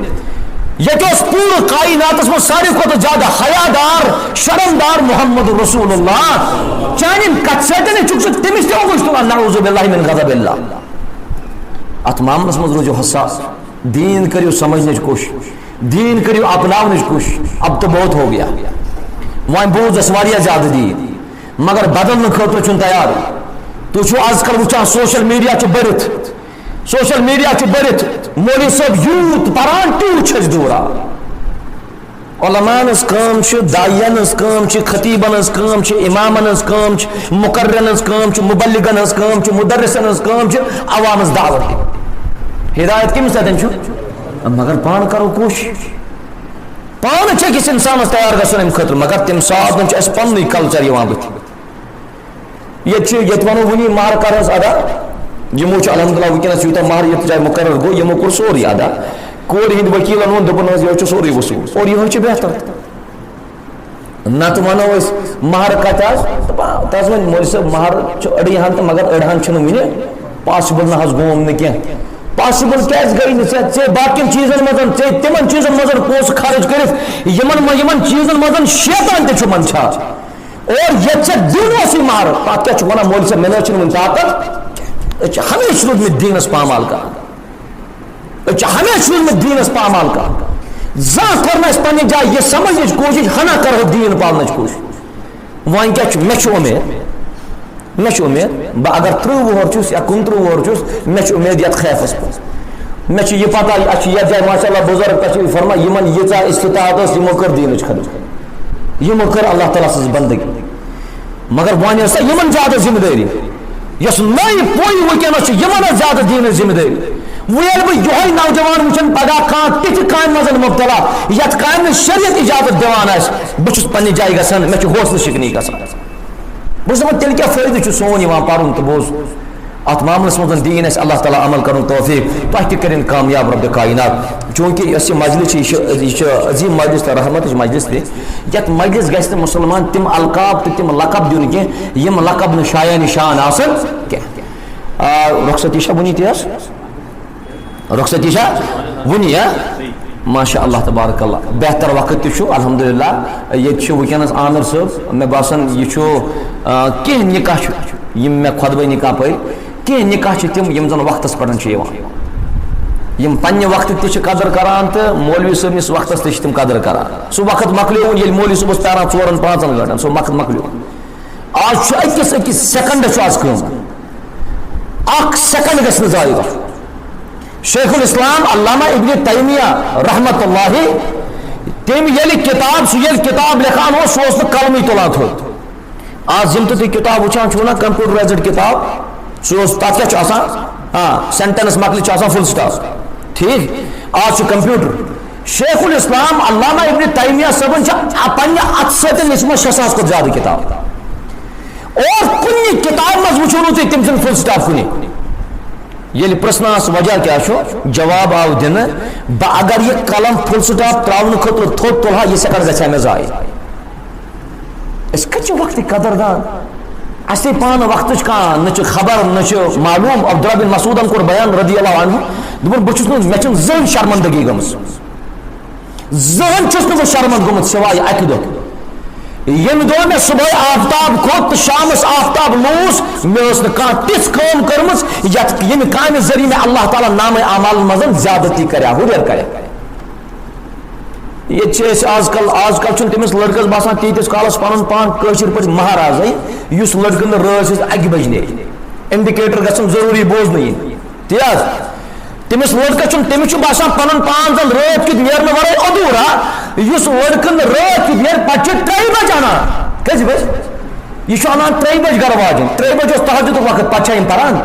یہ پورے کائنات میں ساری کھت زیادہ حیادار شرمدار محمد رسول اللہ چان کت سن چک تمس تمس نعوذ باللہ من غضب اللہ ات معاملس مز روزو حساس دین کریو سمجھنے کوشش دین کریو اپناؤن کوشش اب تو بہت ہو گیا وائن بوز اس واریہ زیادہ دین مگر بدلنے خاطر چھن تیار تو چھو آج کل وچھان سوشل میڈیا چھ برت سوشل میڈیا چھ برت مولی صاحب یوت پران تیو چھس دورا علماء اس کام چھ دائین اس کام چھ خطیبن اس کام چھ امامن اس کام چھ مقررن اس کام چھ مبلغن اس کام چھ مدرسن اس کام چھ عوام اس دعوت ہدایت کم ساتن چھ مگر پان کرو کوشش پان چھ کس انسان تیار گژھن ام خاطر مگر تم ساتن چھ اس پنن کلچر یوان بت یہ ونو ونی مار کرس ادا یمو چھ الحمدللہ ونکس یوتا مار یت جائے مقرر گو یمو کور سوری ادا کور ہند وکیلن ون دپن یہ چھ سوری وصول اور یہ چھ بہتر نت ونو اس مہر کت تاز ون مول صاحب مہر چھ اڑی ہن مگر اڑہن چھ ونی پاسبل نہ گوم نہ کی پاسبل کیس گئی نہ باقین چیزن مزن تمن چیزن مزن پوس خرچ کرت یمن چیزن مزن شیطان تہ چھ منچا اور یہ دین اسی مار پات کیا ونان مول سے ملے ون طاقت ہمیشہ روزمت دینس پامال کا ہمیشہ روزمت دینس پامال کا زان کرنا اس پنہ جائے یہ سمجھنے کوشش ہنا کرو دین پالنے کوشش وان کیا مے امید بہ اگر 30 وہر چھس یا 29 وہر چھس مے امید یت خیفس مے یہ پتہ یہ جائے ماشاء اللہ بزرگ تشریف فرما یمن یژا استطاعت اس یمو کر دینچ خدمت یمو کر اللہ تعالیٰ سز بندگی مگر ون سا یمن زیادہ ذمہ داری یس نئی پوئی ونکس یمن زیادہ دین ذمہ داری ویل بہ یہ نوجوان وچن پگہ کھان تتھ کامہ مزن مبتلا یت کامہ شریعت اجازت دِوان آسہِ بہ چھس پننہِ جایہِ گژھان مے چھ حوصلہٕ شکنی گژھان بہٕ چھُس دپان تیٚلہِ کیٛاہ فٲیدٕ چھُ سون یِوان پرُن تہٕ بوز ات معاملس مزن دین اس اللہ تعالیٰ عمل کرن توفیق تہ تہ کرن کامیاب رب کائنات چونکہ یہ مجلس یہ عظیم مجلس تو رحمت مجلس تہ یت مجلس گھس نہ مسلمان تم القاب تو تم لقب دن کی یم لقب نہ شایع نشان آسن کی رخصتی شا ونی تیس رخصتی شا ونی ماشاء اللہ تبارک اللہ بہتر وقت تہ الحمدللہ یہ ونکس عامر صاحب مے باسان یہ کی نکاح یم مے خطبہ نکاح پہ کی نکاح تم یم زن وقتس پہ یم پنہ وقت تہ قدر کران تو مولوی صبنس وقتس تہ تم قدر کران سہ وقت مکلیون یل مولوی صبح پیران 4-5 گھنٹن سہ وقت مکلیون آج اکس سیکنڈ آز کم اخ سیکنڈ گھس ضائع شیخ الاسلام علامہ ابن تیمیہ رحمت اللہ تم یل کتاب سہ کتاب لکھان ہو سہ قلمی تلان تھوت آج یم تھی کتاب وچان چھو نا کمپیوٹرائزڈ کتاب سہ تک کیا ہاں سینٹنس مکل فل سٹاپ ٹھیک آج کمپیوٹر شیخ الاسلام علامہ ابن تیمیہ صبن پنہ ات ستن لچمت 6,000 کھت زیادہ کتاب اور کن کتاب مز وچھو نو تھی تم سن فل سٹاپ کنی یل پرسناس وجہ کیا چھو جواب آو دن اگر یہ قلم فل سٹاپ تراؤن خطر تھوت تلہا یہ سیکنڈ گھا مے ضائع اس کچھ وقت قدردان اسی پان وقت کان نہ خبر نہ معلوم. عبداللہ بن مسعودن کور بیان رضی اللہ عنہ دپن بہ چھس نہ مے چھن زہن شرمندگی گمس زہن چھس نہ بہ شرمند گومت سوائے اکہ دۄہ یم دو میں صبح آفتاب کھوت تو شامس آفتاب لوس میں اس نے کہا تس کام کرمس یم کامہ ذریعہ میں اللہ تعالیٰ نام اعمال مزن زیادتی کریا ہُریر کریا. یہ آج کل تمس لڑکس باسان تیتس کالس پن پان قشر پہ مہاراز اس لڑکہ نا رات اکہ بج نیرِ انڈکیٹر گھن ضروری بوزن تی تمس لڑکہ تمس باسان پن پان زن رات کت نیرنے ورائے ادھورا اس لڑکہ رات کت نیر پہ 3 بج انان کس بج یہ انان 3 بج گھر واجن 3 بج تہجد وقت پہ پران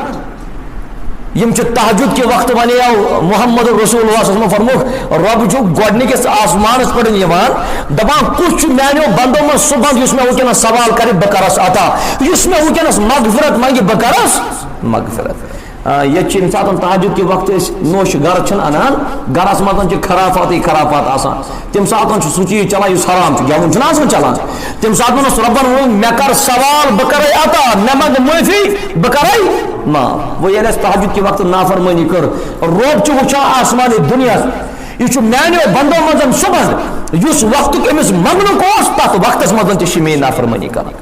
یم تہجد کے وقت ونیو محمد رسول اللہ صلی اللہ علیہ وسلم فرموک رب جو گۄڈنِکِس آسمانس پہ دپان کس میانو بندو من سہ بند اس میں ونکس سوال کرے بہ کرس عطا اس میں ونکس مغفرت منگہ بہ کرس مغفرت. یہ سات تہجد کے وقت نوش گر انان گرس مز خرافات آسان تم سات سہ چیز چلان اس حرام گیون چھ چلان تم سات ربن وون مے کر سوال بہ کرے عطا مے منگ معافی بہ کرے معاف. وہ ییٚلہِ تہجد کے وقت نافرمانی کر رب چھ وچھان آسمان دنیا یہ میانو بندو مزن سہ بند اس وقت امس منگنک تک وقتس مزن تہ میری نافرمانی کر.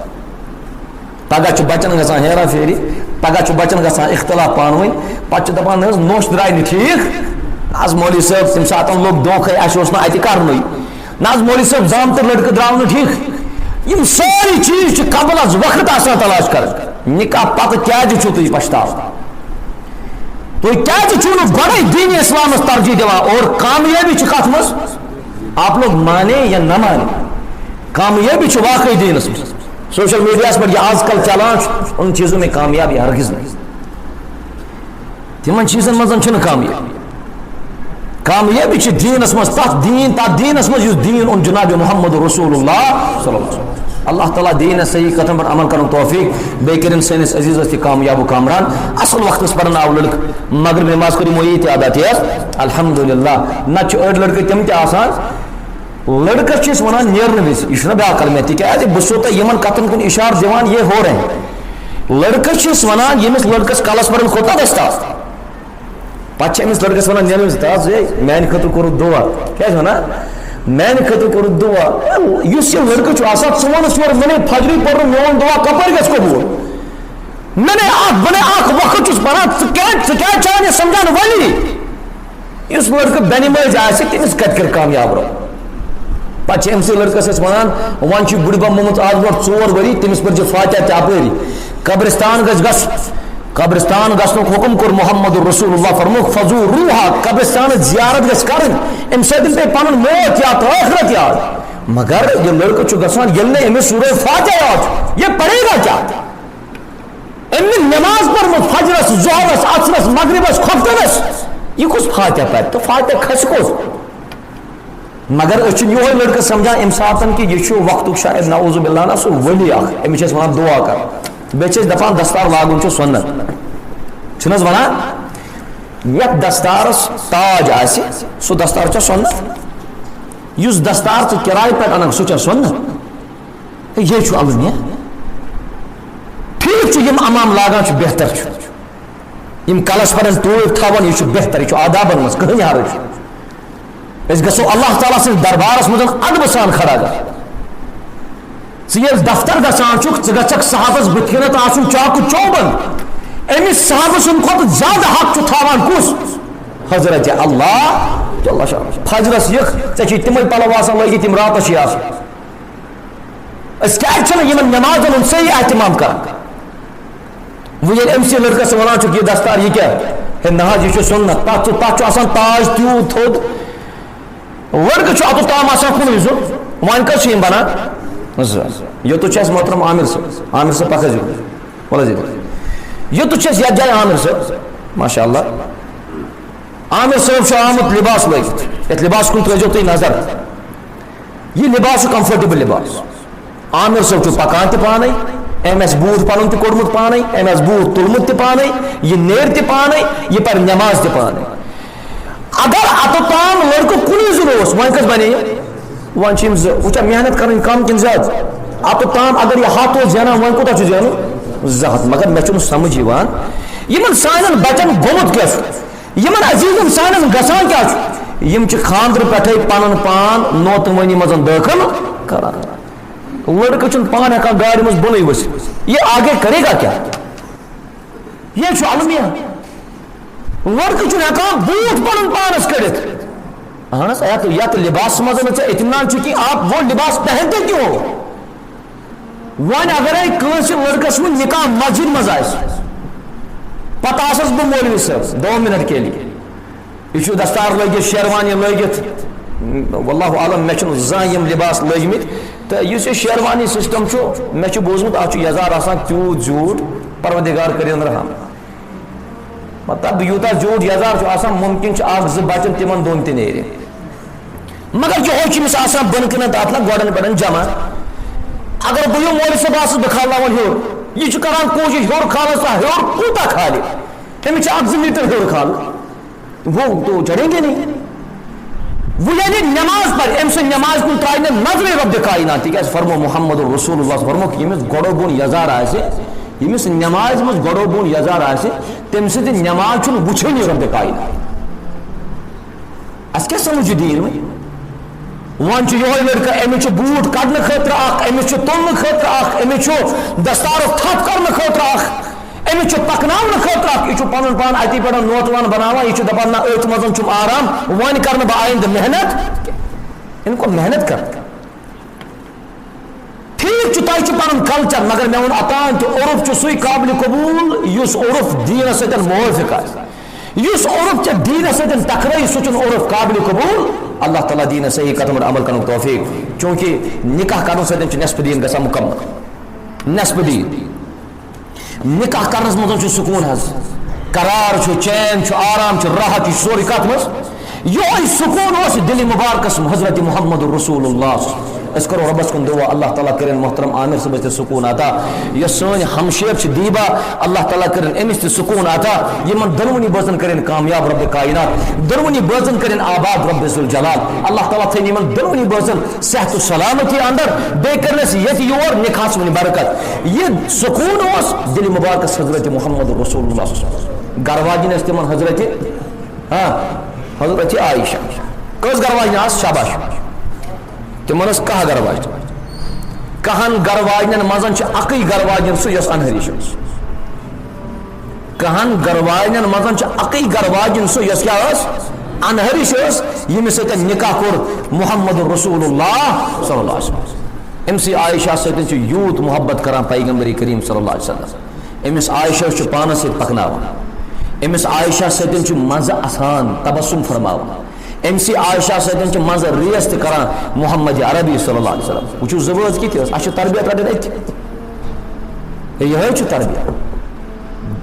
پگہ بچن گژھان ہیرا پھیری پگہ بچن گژھان اختلاف پانوی پتہ دپان حظ نوش درائے نہ ٹھیک آز مولوی صاحب تم سات لوگ دھوکھے اس نا اتہ کرنے نہ مولوی صاحب زامتر لڑکہ درٛاو نہ ٹھیک یم ساری چیز قبل از وقت آسان تلاش کر نکاح پتہ کیازِ چھو تُہۍ پشتاوان تُہۍ کیازِ چھو نہٕ گۄڈے دین اسلامس ترجیح دِوان اور کامیابی چھ کتھ منٛز آپ لوگ مانے یا نہ مانے کامیابی چھ واقعی دینس منٛز. سوشل میڈیا پر یہ آج کل چلان ان چیزوں میں کامیابی ہرگز نہیں تمن چیزن مزن چھنہ کامیابی چھ دینس مز تک دینس مز دین ان جناب محمد رسول اللہ صلی اللہ علیہ وسلم. اللہ تعالیٰ دین صحیح کتن پر عمل کرن توفیق بے کرن سنس عزیز تہ کامیاب و کامران اصل وقت پر آو لڑک مغرب نماز کر مویت ادا تیس الحمدللہ نہ اڑ لڑکہ تم تہ آسان لڑکس چھ ونان نیرنے وز یہ بیا کلمہ تکیازِ بہ چھسو تہ یمن کتن کن اشار دِوان یہ ہو رہے ہیں لڑکس چھ ونان یمس لڑکس کلس پر کھوتا دستا پتہ امس لڑکس ونان نیرنے وز تاز میانہ خاطر کور دعا کیا ونان میانہ خاطر کور دعا اس یہ لڑکہ چھ آسان ژٕ وَنس یورٕ میں نے فجری پور میون دعا کپر گژھِ قبول بنے اخ وقت چھس ونان ژٕ کیا چاہان یہ سمجھان ولی اس لڑکہ بینہ مٲج آسہِ تٔمِس کتہِ کر کامیاب رو پتہ امس لڑکس ونان ون بڑبب مومت آج برو 4 ؤری تمس پر فاتحہ تہ اپری قبرستان قبرستان گھنک حکم کور محمد رسول اللہ فرموک فضو روحا قبرستان زیارت گھس کرن ام سۭتۍ پے پنن موت یاد تو آخرت یاد مگر یہ لڑکہ گھان یل امس سورہ فاتحہ یاد یہ پڑھے گا کیا امن نماز پڑھمت فجرس ظہرس عصرس مغربس خفتنس یہ کس فاتحہ پڑھ تو فاتحہ کھس کس مگر یہ لڑکہ سمجھان ام سات کہ یہ وقت شاید نعوذ باللہ نا سہ ولی اخ امس ونان دعا کر بیس دپان دستار لاگن سنت چھنس ونان یت دستارس تاج آسہ سہ دستار چھ سنت اس دستار ژٕ کرائے پہ انک سہ چھ سنت یہ چھ الن ٹھیک چھ یم امام لاگان چھ بہتر چھ یم کلس پر ٹوپ تھاون یہ چھ بہتر یہ چھ آدابن مز کہین حرج اس گھو اللہ تعالیٰ سن دربارس مز ادب سان کھڑا گر ژٕ دفتر گژھان چھُکھ ژٕ گژھکھ صحابس بٕتھِ کَنٮ۪تھ آسُن چاکو چوبند أمِس صحابہ سُنٛد کھۄتہٕ زیادٕ حق چھُ تھاوان کُس حضرت اللہ فجرس یِکھ ژےٚ چھِ تِمے پلو آسان لٲگِتھ یِم راتس چھِ آسان أسۍ کیازِ چھِنہٕ یِمن نٮ۪مازن ہُنٛد صحیح احتمام کران وۄنۍ ییٚلہِ أمسٕے لڑکس ونان چھُکھ یہِ دستار یہِ کیٛاہ ہے نہ حظ یہِ چھُ سُنت تتھ چھُ آسان تاج تیوٗت تھوٚد لڑکہ چھُ اوٚتام آسان کُنُے زوٚن وۄنۍ کَتھ چھِ یِم بنان یوٚتُتھ چھُ اَسہِ محترم عامر صٲب پکھ حظ یوٚتُتھ چھُ اَسہِ یتھ جایہِ عامر صٲب ماشاء اللہ عامر صٲب چھُ آمُت لباس لٲگِتھ یتھ لباس کُن ترٲیزیو تُہۍ نظر یہ لباس چھُ کمفٲٹیبل لباس عامر صٲب چھُ پکان تہِ پانے أمۍ آسہِ بوٗٹھ پنُن تہِ کوٚڑمُت پانے أمۍ آسہِ بوٗٹھ تُلمُت تہِ پانے یہِ نیرِ تہِ پانے یہِ پرِ نٮ۪ماز تہِ پانے اگر اتوٚتام لڑکہٕ کُنُے زوٚن اوس وۄنۍ کٔژ بنے وۄنۍ چھِ یِم زٕ وۄنۍ چھا محنت کرٕنۍ کم کِنہٕ زیادٕ اب تام اگر یہ ہاتھ زینان وۄنۍ کوٗتاہ چھُ زینُن 2 ہتھ مگر مےٚ چھُنہٕ سمجھ یِوان یِمن سانٮ۪ن بچن گوٚمُت کیٛاہ چھُ یِمن عزیٖزن سانٮ۪ن گژھان کیٛاہ چھُ یِم چھِ خاندرٕ پٮ۪ٹھَے پنُن پان نوتوٲنی منٛز دٲخل کران لڑکہٕ چھُنہٕ پان ہٮ۪کان گاڑِ منٛز بۄنٕے ؤسِتھ یہ آگے کرے گا کیا یہ چھُ المیہ لڑکہٕ چھُنہٕ ہٮ۪کان بوٗٹھ پنُن پانس کٔڑِتھ اہن حظ یتھ لباس منٛز نہٕ ژےٚ اطمینان چھُ کہِ آپ وہ لباس پہنتے کیوں ہو وۄنۍ اگرے کٲنٛسہِ لڑکس وۄنۍ نکاح مسجد منٛز آسہِ پتہٕ آسس بہٕ مولوی صٲب 2 منٹ کے لیے یہ چھُ دستار لٲگِتھ شیروانی لٲگِتھ واللہ عالم مےٚ چھُنہٕ زانٛہہ یِم لباس لٲگمٕتۍ تہٕ یُس یہِ شیروانی سسٹم چھُ مےٚ چھُ بوٗزمُت اتھ چھُ یزار آسان تیوٗت زیوٗٹھ پروردگار کٔرِنۍ رحم مطلب یوٗتاہ زیوٗٹھ یزار چھُ آسان ممکن چھُ 1-2 بچن تِمن دۄن تہِ نیرِ مگر یِہوے چھُ أمِس آسان بۄنہٕ کَنٮ۪تھ تتھ نہ گۄڈن پٮ۪ٹھ جمع اگر بہٕ یِم مولوی صٲب آسس بہٕ کھالناوان ہیوٚر یہ کران کوشش ہیوٚر کھالس ہیوٚر کوٗتاہ کھالہِ أمِس چھِ 1-2 میٖٹر ہیوٚر کھالُن وہ تو چڑھیں گے نہیں وہ یعنی نماز پڑھ أمۍ سٕنٛدِ نماز کُن ترٛایہِ نہٕ نظرے رۄبِ کاینات تِکیٛازِ فرمو محمد رسول اللہ فرموکھ ییٚمِس گۄڈو بۄن یزار آسہِ ییٚمِس نمازِ منٛز گۄڈو بۄن یزار آسہِ تٔمۍ سٕنٛدِ نماز چھُنہٕ وٕچھٲنی رۄبِ کاینات اَسہِ کیٛاہ سمجھ دیٖن وۄنۍ چھُ یِہوے لڑکہٕ أمِس چھُ بوٗٹھ کڑنہٕ خٲطرٕ اکھ أمِس چھُ تُلنہٕ خٲطرٕ اکھ أمِس چھُ دستارُک تھپھ کرنہٕ خٲطرٕ اکھ أمِس چھُ پکناونہٕ خٲطرٕ اکھ یہِ چھُ پنُن پان اتی پٮ۪ٹھ نوتوان بناوان یہِ چھُ دپان نہ أتھۍ منٛز چھُم آرام وۄنۍ کرٕ نہٕ بہٕ آیندٕ محنت ان کو محنت کر ٹھیک چھُ تۄہہِ چھُ پنُن کلچر مگر مےٚ ووٚن اوتان تہِ عرف چھُ سُے قابلِ قبوٗل یُس عرف دیٖنس سۭتۍ موافق آسہِ یُس عرف ژےٚ دیٖنس سۭتۍ ٹکرٲیی سُہ چھُنہٕ عرف قابلِ قبوٗل اللہ تعالیٰ دیٖنس صحیح کتھن پٮ۪ٹھ عمل کرنُک توفیق چوٗنکہِ نکاح کرنہٕ سۭتۍ چھُ نٮ۪صفہٕ دیٖن گژھان مُکمل نٮ۪صفہٕ دیٖن نکاح کرنس منٛز چھُ سکوٗن حظ قرار چھُ چین چھُ آرام چھُ راحت چھُ سورُے کتھ منٛز یِہوے سکوٗن اوس دِلہِ مُبارکس حضرت محمد رسول اللہ أسۍ کرو رۄبس کُن دُعا اللہ تعالیٰ کٔرِنۍ محترم عامر صٲبس تہِ سکوٗن عطا یۄس سٲنۍ ہمشیر چھِ دیٖبا اللہ تعالیٰ کٔرِنۍ أمِس تہِ سکوٗن عطا یِمن دۄنوٕنی بٲژن کٔرِنۍ کامیاب رۄبِ کاینات دۄنوٕنی بٲژن کٔرِنۍ آباد رۄبِ ذوالجلال اللہ تعالیٰ تھٲیِن یِمن دۄنوٕنی بٲژن صحت و سلامتی اندر بیٚیہِ کٔرنَس ییٚتہِ یور نکاحس وۄنۍ برکت یہِ سکوٗن اوس دِلہِ مُبارکس حضرت محمد رسول اللہ گرٕ واجِنۍ ٲسۍ تِمن حضرت عائشہ کٔژ گرٕ واجنہِ آسہٕ شاباش تِمن ٲس کاہ گرٕ واجنہِ کہن گرٕ واجنٮ۪ن منٛز چھِ اکٕے گرٕ واجِنۍ سُہ یۄس انہرِش ٲس کہن گرٕ واجنٮ۪ن منٛز چھِ اکٕے گرٕ واجِنۍ سُہ یۄس کیٛاہ ٲس انہرِش ٲس ییٚمِس سۭتۍ نکاح کوٚر محمد رسول اللہ صلی اللہ علیہ وسلم أمسٕے عائشہ سۭتۍ چھُ یوٗت محبت کران پیغمبر کریم صلی اللہ علیہ وسلم أمِس عائشہ چھُ پانس سۭتۍ پکناوان أمِس عائشہ سۭتۍ چھُ مزٕ اسان تبسم فرماوان أمسٕے عائشہ سۭتۍ چھُ مزٕ ریس تہِ کران محمد عربی صلی اللہ علیہ وسلم وٕچھو زٕ کِتھ ٲس اَسہِ چھِ تربیت رٹٕنۍ أتھی یِہوے چھُ تربیت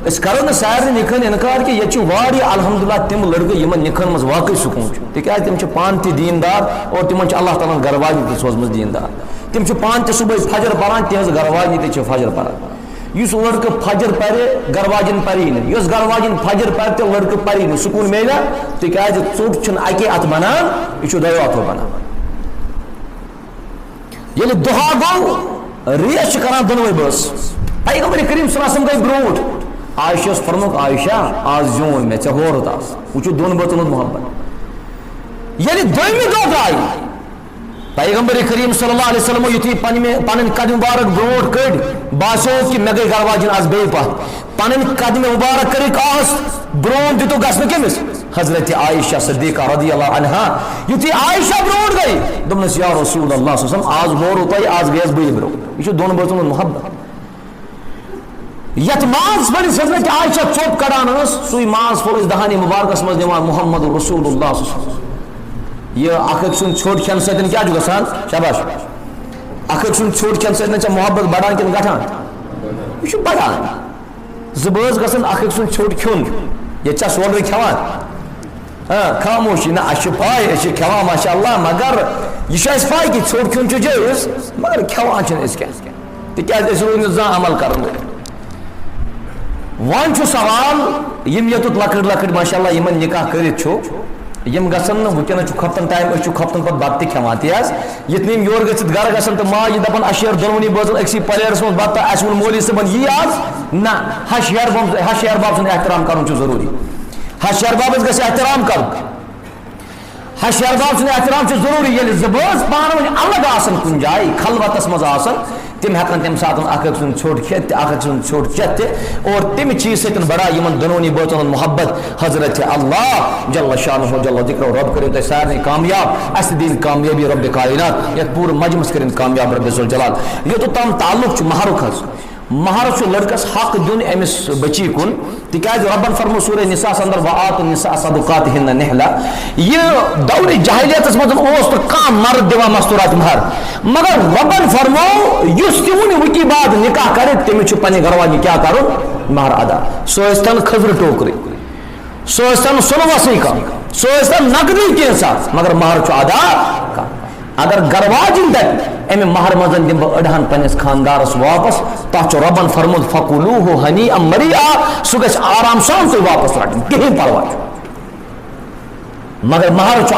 أسۍ کرو نہٕ سارنٕے نِکہن اِنکار کہِ ییٚتہِ چھِ واریاہ الحمدللہ تِم لڑکہٕ یِمن نِکہن منٛز واقعی سکوٗن چھُ تِکیٛازِ تِم چھِ پانہٕ تہِ دیٖندار اور تِمن چھِ اللہ تعالیٰ ہن گرٕ واجنہِ تہِ سوزمٕژ دیٖندار تِم چھِ پانہٕ تہِ صُبحٲے فجر پران تِہنٛز گرٕ واجنہِ تہِ چھِ فجر پران یُس لڑکہٕ فجر پرِ گرٕ واجِنۍ پری نہٕ یۄس گرٕ واجِنۍ فجر پرِ تہٕ لڑکہٕ پری نہٕ سکوٗن میلیا تِکیٛازِ ژوٚٹ چھُنہٕ اَکے اَتھٕ بنان یہِ چھُ دۄیو اَتھو بنان ییٚلہِ دُہا گوٚو ریس چھِ کران دۄنوے بٲژ پیغمبر کریم صلی اللہ علیہ وسلم گٔے برونٛٹھ عائشہس فرموکھ عائشہ آز زیوٗن مےٚ ژےٚ ہورُتھ آز وٕچھو دۄن بٲژن ہُنٛد محبت ییٚلہِ دوٚیمہِ دۄہ درٛاے پیغمبر کریم صلی اللہ علیہ وسلم یُتھُے پنٕنۍ قدم مبارک برونٛٹھ کٔڑۍ باسیو کہِ مےٚ گٔے گرٕ واجِنۍ آز بیٚیہِ پتھ پنٕنۍ قدم مبارک کٔرِکھ آز برونٛٹھ دِتُکھ گژھنہٕ کٔمِس حضرت عائشہ صدیقہ رضی اللہ عنہا یُتھُے عائشہ برونٛٹھ گٔے دوٚپنَس یا رسول اللہ صلی اللہ علیہ وسلم آز ہورُو تۄہہِ آز گٔیَس بٕے برونٛٹھ یہِ چھُ دۄن بٲژن ہُنٛد محبت یتھ ماز پھٔلِس حضرت عائشہ ژوٚپ کڑان ٲس سُے ماز پھوٚل أسۍ دہانہِ مبارکس منٛز نِوان محمد رسول اللہ صلی اللہ علیہ وسلم یہِ اکھ أکۍ سُنٛد ژھوٚٹ کھٮ۪نہٕ سۭتۍ کیٛاہ چھُ گژھان شاباش اکھ أکۍ سُنٛد ژھوٚٹ کھٮ۪نہٕ سۭتۍ چھا محبت بڑان کِنہٕ گژھان یہِ چھُ بڑان زٕ بٲژ گژھن اکھ أکۍ سُنٛد ژھوٚٹ کھیوٚن ییٚتہِ چھا سورُے کھٮ۪وان خاموشی نہ اَسہِ چھِ پاے أسۍ چھِ کھٮ۪وان ماشاء اللہ مگر یہِ چھُ اَسہِ پاے کہِ ژھوٚٹ کھیوٚن چھُ جٲیِز مگر کھٮ۪وان چھِنہٕ أسۍ کینٛہہ تِکیٛازِ أسۍ روٗدۍ نہٕ زانٛہہ عمل کرن وٲلۍ وۄنۍ چھُ سوال یِم یوٚتُتھ لۄکٕٹۍ لۄکٕٹۍ ماشاء اللہ یِمن نکاح کٔرِتھ چھُ یم گژھن نہٕ وٕنکٮ۪نس چھُ کھۄفتن ٹایم أسۍ چھُ کھۄفتن پتہٕ بتہٕ تہِ کھٮ۪وان تی حظ یِتھ نہٕ یِم یور گٔژھِتھ گرٕ گژھن تہٕ ماجہِ دپان اَسہِ شیر دۄنوٕنی بٲژن أکسٕے پلیرس منٛز بتہٕ اَسہِ ووٚن مولوی صٲبن یی آز نہ ہش ہیہر باب سُنٛد احترام کرُن چھُ ضروٗری ہش ہیہر بابس گژھِ احترام کرُن ہش ہیہر باب سُنٛد احترام چھُ ضروٗری ییٚلہِ زٕ بٲژ پانہٕ ؤنۍ الگ آسن کُنہِ جایہِ خلوتس منٛز آسن تم ہٮ۪کن تمہِ ساتہٕ اکھ أکۍ سُنٛد ژھوٚٹ کھٮ۪تھ تہِ اکھ أکۍ سُنٛد ژھوٚٹ چٮ۪تھ تہِ اور تمہِ چیٖز سۭتۍ بڑایہِ یِمن دۄنوٕنی بٲژن ہُنٛد محبت حضرت اللہ جل شانہ جل ذکرہ رب کٔرِو تۄہہِ سارنٕے کامیاب اَسہِ تہِ دِنۍ کامیٲبی رب کائنات یتھ پوٗرٕ مجمس کٔرِنۍ کامیاب رب ذوالجلال یوٚتتھ تام تعلق چھُ مہرُک حظ مہرس چھُ لڑکس حق دیُن أمِس بچی کُن تِکیازِ ربن فرمو سورہ نساء اندر وآتوا النساء صدقاتهن نحلہ یہِ دورِ جاہلیتس منٛز اوس نہٕ کانٛہہ مرد دِوان مستوٗرات مہر مگر ربن فرمو یُس تہِ وُنہِ وٕکی بعد نکاح کرِ تٔمِس چھُ پننہِ گرواجہِ کیاہ کرُن مہر ادا سُہ ٲسۍتن خٔزرٕ ٹوکرِ سُہ ٲسۍتن سۄنوسٕے کانٛہہ سُہ ٲسۍتن نقدٕے کینٛژھا مگر مہر چھُ ادا کرُن اگر گرواجن دپہِ امہِ مہر منٛز دِمہٕ بہٕ أڑہن پننِس خاندارس واپس تتھ چھُ ربن فرموت فکلوٗہ ہنیٖئا مریٖئا سُہ گژھِ آرام سان تُہۍ واپس رٹُن کِہیٖنۍ پرواے چھُ مگر مہر چھُ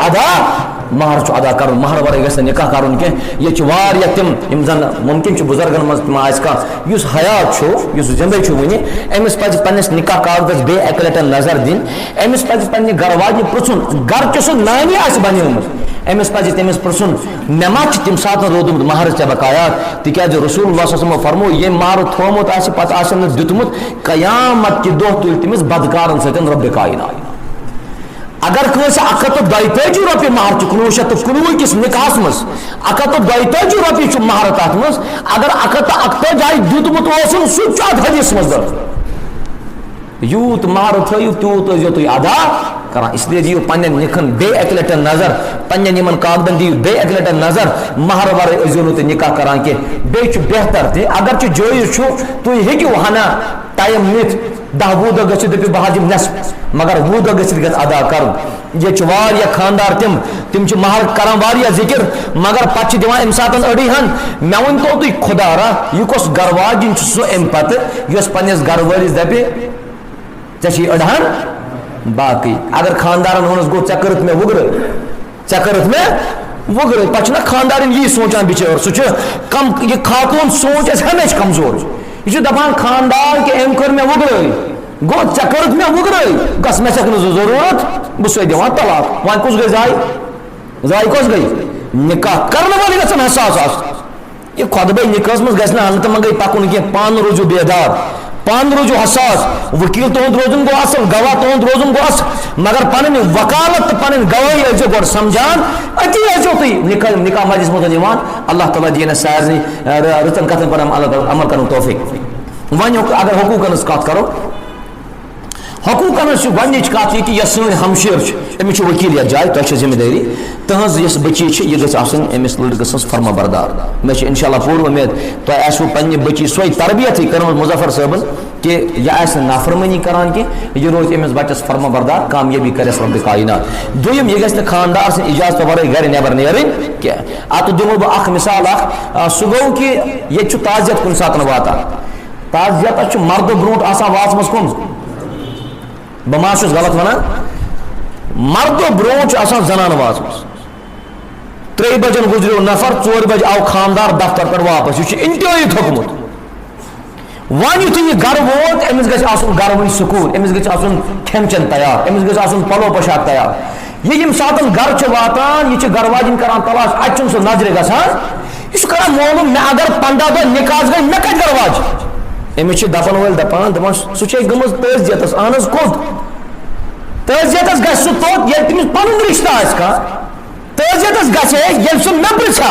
ادا کرُن مہر ورٲے گژھِ نہٕ نکاح کرُن کینٛہہ ییٚتہِ چھِ واریاہ تِم یِم زن مُمکِن چھُ بُزرگن منٛز تہِ ما آسہِ کانٛہہ یُس حیات چھُ یُس زِندٕ چھُ وُنہِ أمِس پزِ پننِس نکاح کاغذس بیٚیہِ اکہِ لٹہِ نظر دِنۍ أمِس پزِ پننہِ گرواجنہِ پرژھُن گرچہِ سُہ نانہِ آسہِ بنیٲمٕژ أمِس پزِ تٔمِس پرژھُن مےٚ ما چھُ تمہِ ساتہٕ روٗدمُت مہرس ژےٚ بقایات تِکیازِ رسول اللہ صلی اللہ علیہ وسلم فرمو ییٚمۍ مہر تھومُت آسہِ پتہٕ آسٮ۪م نہٕ دیُتمُت قیامت کہِ دۄہ تُلہِ تٔمِس بدکارن سۭتۍ رۄبِ کائنات اگر کٲنٛسہِ 142 رۄپیہِ مہر چھُ 1919 کِس نکاحس منٛز 142 رۄپیہِ چھُ مہر تتھ منٛز اگر 141 آسہِ دیُتمُت اوسُن سُہ تہِ چھُ اتھ حدیثس منٛز درج یوٗت مہر تھٲیِو تیوٗت ٲسۍزیو تُہۍ ادا کران اس لیے دِیِو پننٮ۪ن نِکھن بیٚیہِ اکہِ لٹہِ نظر پننٮ۪ن یِمن کاغذن دِیِو بیٚیہِ اکہِ لٹہِ نظر مہر ورٲے ٲسۍزیو نہٕ تُہۍ نکاح کران کینٛہہ بیٚیہِ چھُ بہتر تہِ اگرچہِ جٲیز چھُ تُہۍ ہیٚکِو ہنا ٹایم نِتھ 10-20 دۄہ گٔژھِتھ دٔپِو بہٕ حظ دِمہٕ نٮ۪صف مگر 20 دۄہ گٔژھِتھ گژھِ ادا کرُن ییٚتہِ چھِ واریاہ خاندار تِم چھِ مہر کران واریاہ ذِکر مگر پتہٕ چھِ دِوان اَمہِ ساتہٕ أڑی ہن مےٚ ؤنۍتو تُہۍ خۄدا را یہِ کۄس گرواجِن چھِ سُہ اَمہِ پتہٕ یۄس پننِس گرٕ وٲلِس دپہِ ژےٚ چھِ أڑہن باقٕے اگر خاندارن ووٚنُس گوٚو ژےٚ کٔرٕتھ مےٚ وُگرٲے پتہٕ چھُنہ خاندارن یی سونٛچان بِچٲر سُہ چھُ یہِ خاتوٗن سونٛچ اَسہِ ہمیشہِ کمزور یہِ چھُ دپان خاندار کہِ أمۍ کٔر مےٚ وُگرٲے گوٚو ژےٚ کٔرٕتھ مےٚ وُگرٲے گژھ مےٚ چھکھ نہٕ ضروٗرت بہٕ چھُسے دِوان طلاق وۄنۍ کُس گٔے زایہِ کۄس گٔے نکاح کرن وٲلۍ گژھن حساس آسُن یہِ خۄدبے نکاحس منٛز گژھِ نہٕ ہنہٕ تہٕ منٛگے پکُن کینٛہہ پانہٕ روٗزِو بیدار پانہٕ روٗزِو حساس ؤکیٖل تُہُنٛد روزُن گوٚو اصل گواہ تُہُنٛد روزُن گوٚو اصل مگر پنٕنۍ وکالت تہٕ پنٕنۍ گوٲہی ٲسۍزیو گۄڈٕ سمجھان أتی ٲسۍزیو تُہۍ نکاح مجلس منٛز یِوان اللہ تعالیٰ دِیِن اَسہِ سارنٕے رٕژن کتھن پٮ۪ٹھ عمل کرنُک توفیٖق وۄنۍ اگر حقوٗقن ہٕنٛز کتھ کرو حقوٗقن ہٕنٛز چھِ گۄڈنِچ کتھ یہِ کہِ یۄس سٲنۍ ہمشیر چھِ أمِس چھُ ؤکیٖل یتھ جایہِ تۄہہِ چھِ ذمہٕ دٲری تٕہٕنٛز یۄس بٔچی چھِ یہِ گژھِ آسٕنۍ أمِس لڑکہٕ سٕنٛز فرما بردار مےٚ چھِ انشاء اللہ پوٗرٕ اُمید تۄہہِ آسوٕ پننہِ بٔچی سۄے تربیتٕے کٔرمٕژ مظفر صٲبن کہ یہِ آسہِ نہٕ نافرمٲنی کران کینٛہہ یہِ روزِ أمِس بچس فرما بردار کامیٲبی کرٮ۪س رۄبِ کائنات دوٚیِم یہِ گژھِ نہٕ خاندار سٕنٛدِ اِجازتہٕ ورٲے گرِ نٮ۪بر نیرٕنۍ کینٛہہ اتھ دِمو بہٕ اکھ مثال اکھ سُہ گوٚو کہِ ییٚتہِ چھُ تعزیت کُنہِ ساتہٕ واتان تعزیتس چھُ مردٕ برونٛٹھ آسان واژمٕژ کُن بہٕ ما چھُس غلط ونان مردٕ برونٛٹھ چھُ آسان زنانہٕ واژمٕژ 3 بجن گُزریو نفر 4 بجہِ آو خاندار دفتر پٮ۪ٹھ واپس یہِ چھُ انتہٲیی تھوٚکمُت وۄنۍ یُتھُے یہِ گرٕ ووت أمِس گژھِ آسُن گرٕ وٕنۍ سکوٗن أمِس گژھِ آسُن کھٮ۪ن چٮ۪ن تیار أمِس گژھِ آسُن پلو پوشاک تیار یہِ ییٚمہِ ساتہٕ گرٕ چھِ واتان یہِ چھِ گرٕ واجِنۍ کران تلاش اتہِ چھُنہٕ سُہ نظرِ گژھان یہِ چھُ کران معلوٗم مےٚ اگر 15 دۄہ نکاحس گٔے مےٚ کتہِ گرٕ واجہِ أمِس چھِ دپن وٲلۍ دپان سُہ چھے گٔمٕژ تعزیتس اہن حظ کوٚت تعزیتس گژھِ سُہ توٚت ییٚلہِ تٔمِس پنُن رشتہٕ آسہِ کانٛہہ تعزیتس گژھِ ییٚلہِ سُہ مےٚ پرژھِ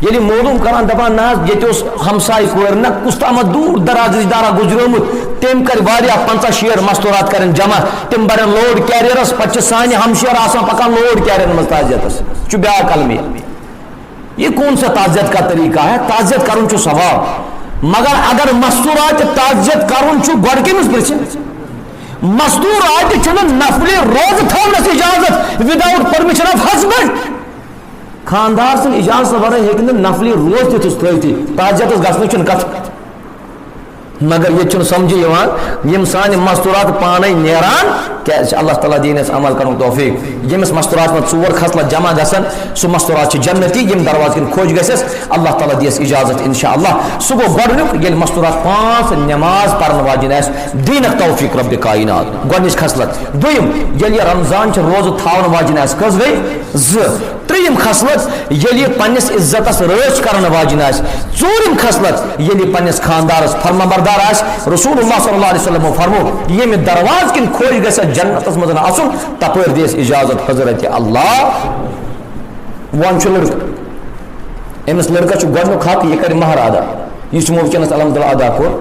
ییٚلہِ معلوٗم کران دپان نہ حظ ییٚتہِ اوس ہمساے کورِ نہ کُس تامتھ دوٗر دراز رِشتہٕ دارا گُزریومُت تٔمۍ کرِ واریاہ 50-60 مستوٗرات کرن جمع تِم برن لوڈ کیریرس پتہٕ چھِ سانہِ ہمشیر آسان پکان لوڈ کیریرن منٛز تعزیتس یہِ چھُ بیاکھ المیہ یہ کون سا تعزیت کا طریقہ ہے تعزیت کرُن چھُ ثواب مگر اگر مستوٗرات تعزیت کرُن چھُ گۄڈٕ کٔمِس پرژھِ مستوٗرات چھُنہٕ نفلہِ روزٕ تھاونس اجازت وداؤٹ پٔرمِشن آف ہسبنڈ خاندار سٕنٛدِ اجازت ورٲے ہیٚکہِ نہٕ نفلہِ روز تہِ تھٲیتھٕے تعزیتس گژھنٕچ چھُنہٕ کتھ مگر یہ سمجھی یم سان مستورات پانے نیران کیا اللہ تعالیٰ دین اس عمل کرن توفیق یمس مستورات میں ژور خصلت جمع گژھن سہ مستورات جنتی یم دروازہ کن کھوج گژھس اللہ تعالیٰ دیس اجازت انشاءاللہ سہ گو گۄڈنیُک ییٚلہِ مستورات 5 نماز پرن واجن آس دینک توفیق رب کائنات گۄڈنِچ خصلت دویم ییٚلہِ رمضان چھ روزٕ تھاون واجن آس کٔژ گٔے 2 ترٛیٚیِم خصلت ییٚلہِ پننس عزتس رٲچھ کرن واجن آس ژوٗرِم خصلت ییٚلہِ پننس خاندارس فرمانبردار آس رسول اللہ صلی اللہ علیہ وسلم فرمو ییٚمہِ دروازٕ کن کھوج گژھِ جنتس مز اصل تپر دیس اجازت حضرت اللہ ون لڑکہ امس لڑکہ گۄڈنیُک حق یہ کر مہر ادا یہ ونکس الحمد للہ ادا کور